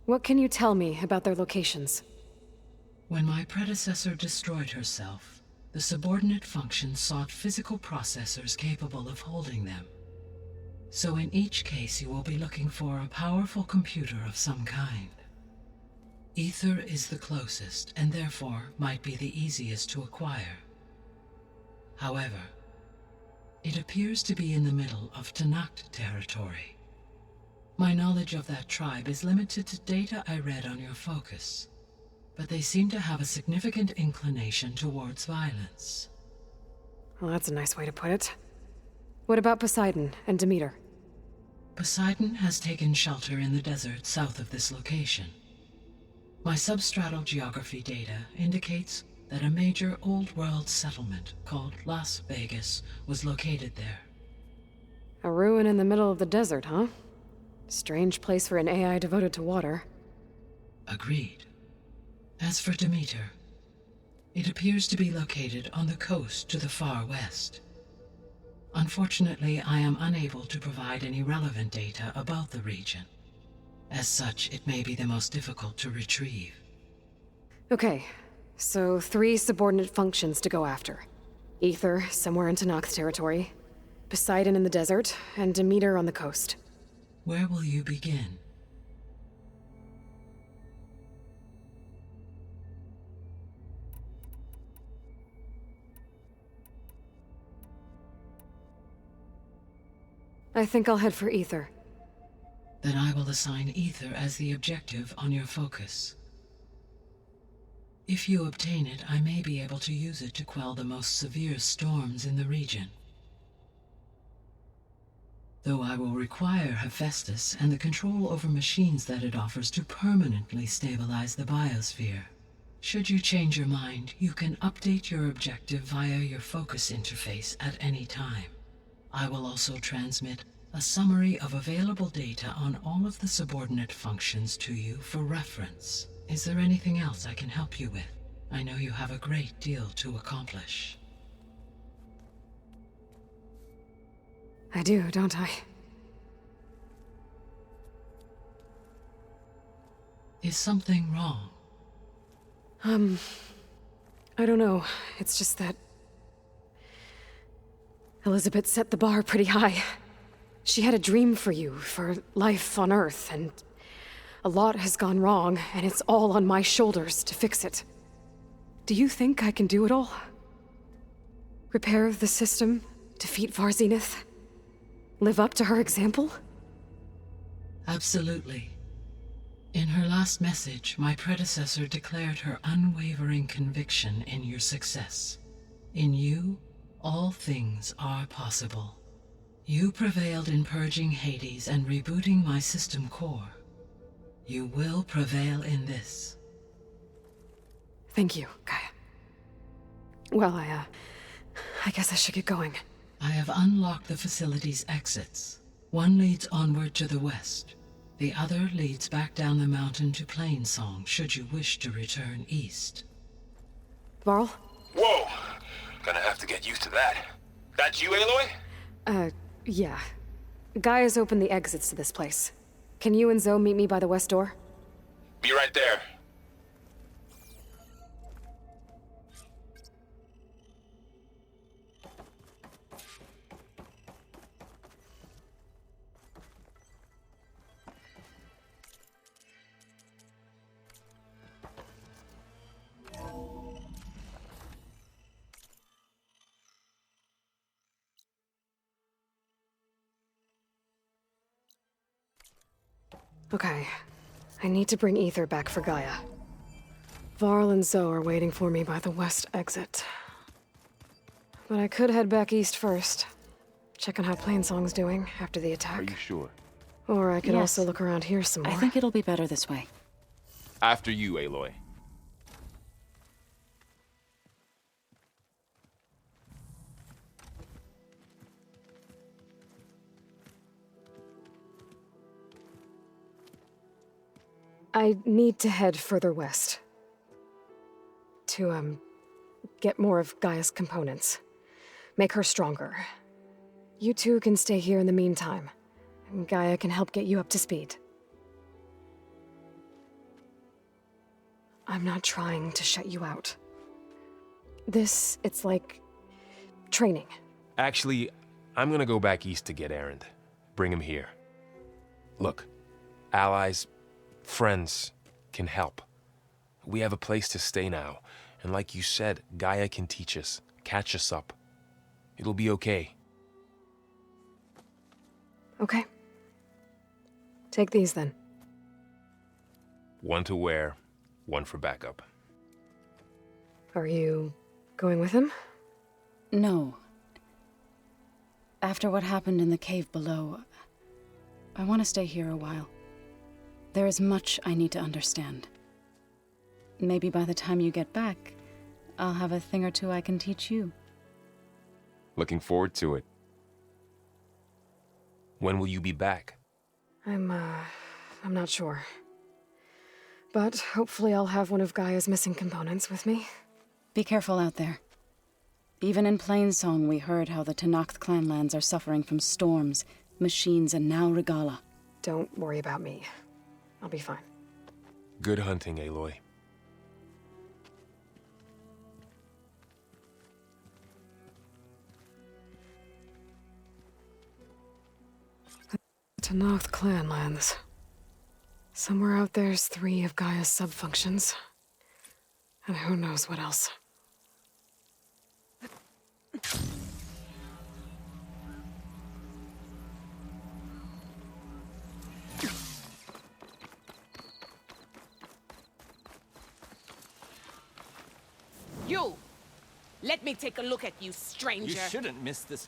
What can you tell me about their locations? When my predecessor destroyed herself, the subordinate function sought physical processors capable of holding them. So in each case you will be looking for a powerful computer of some kind. Ether is the closest, and therefore might be the easiest to acquire. However, it appears to be in the middle of Tanact territory. My knowledge of that tribe is limited to data I read on your focus, but they seem to have a significant inclination towards violence. Well, that's a nice way to put it. What about Poseidon and Demeter? Poseidon has taken shelter in the desert south of this location. My substratal geography data indicates that a major old-world settlement called Las Vegas was located there. A ruin in the middle of the desert, huh? Strange place for an AI devoted to water. Agreed. As for Demeter, it appears to be located on the coast to the far west. Unfortunately, I am unable to provide any relevant data about the region. As such, it may be the most difficult to retrieve. Okay, so 3 subordinate functions to go after. Ether, somewhere in Tanact territory, Poseidon in the desert, and Demeter on the coast. Where will you begin? I think I'll head for Ether. Then I will assign Ether as the objective on your focus. If you obtain it, I may be able to use it to quell the most severe storms in the region. Though I will require Hephaestus and the control over machines that it offers to permanently stabilize the biosphere. Should you change your mind, you can update your objective via your focus interface at any time. I will also transmit a summary of available data on all of the subordinate functions to you for reference. Is there anything else I can help you with? I know you have a great deal to accomplish. I do, don't I? Is something wrong? I don't know. It's just that Elizabeth set the bar pretty high. She had a dream for you, for life on Earth, and a lot has gone wrong, and it's all on my shoulders to fix it. Do you think I can do it all? Repair the system, defeat Varzenith, live up to her example? Absolutely. In her last message, my predecessor declared her unwavering conviction in your success. In you, all things are possible. You prevailed in purging Hades and rebooting my system core. You will prevail in this. Thank you, Gaia. Well, I guess I should get going. I have unlocked the facility's exits. One leads onward to the west. The other leads back down the mountain to Plainsong, should you wish to return east. Varl? Whoa! Gonna have to get used to that. That's you, Aloy? Yeah. Gaia's opened the exits to this place. Can you and Zoe meet me by the west door? Be right there. Okay. I need to bring Ether back for Gaia. Varl and Zoe are waiting for me by the west exit. But I could head back east first. Check on how Plainsong's doing after the attack. Are you sure? Or I could Yes. also look around here some more. I think it'll be better this way. After you, Aloy. I need to head further west. To, get more of Gaia's components. Make her stronger. You two can stay here in the meantime. And Gaia can help get you up to speed. I'm not trying to shut you out. It's like training. Actually, I'm gonna go back east to get Erend. Bring him here. Look, allies, friends can help. We have a place to stay now, and like you said, Gaia can teach us, catch us up. It'll be okay. Okay. Take these then. One to wear, one for backup. Are you going with him? No. After what happened in the cave below, I want to stay here a while. There is much I need to understand. Maybe by the time you get back, I'll have a thing or two I can teach you. Looking forward to it. When will you be back? I'm not sure. But hopefully I'll have one of Gaia's missing components with me. Be careful out there. Even in Plainsong, we heard how the Tenakth clanlands are suffering from storms, machines, and now Regala. Don't worry about me. I'll be fine. Good hunting, Aloy. Tenakth clanlands. Somewhere out there's 3 of Gaia's subfunctions. And who knows what else. You! Let me take a look at you, stranger. You shouldn't miss this.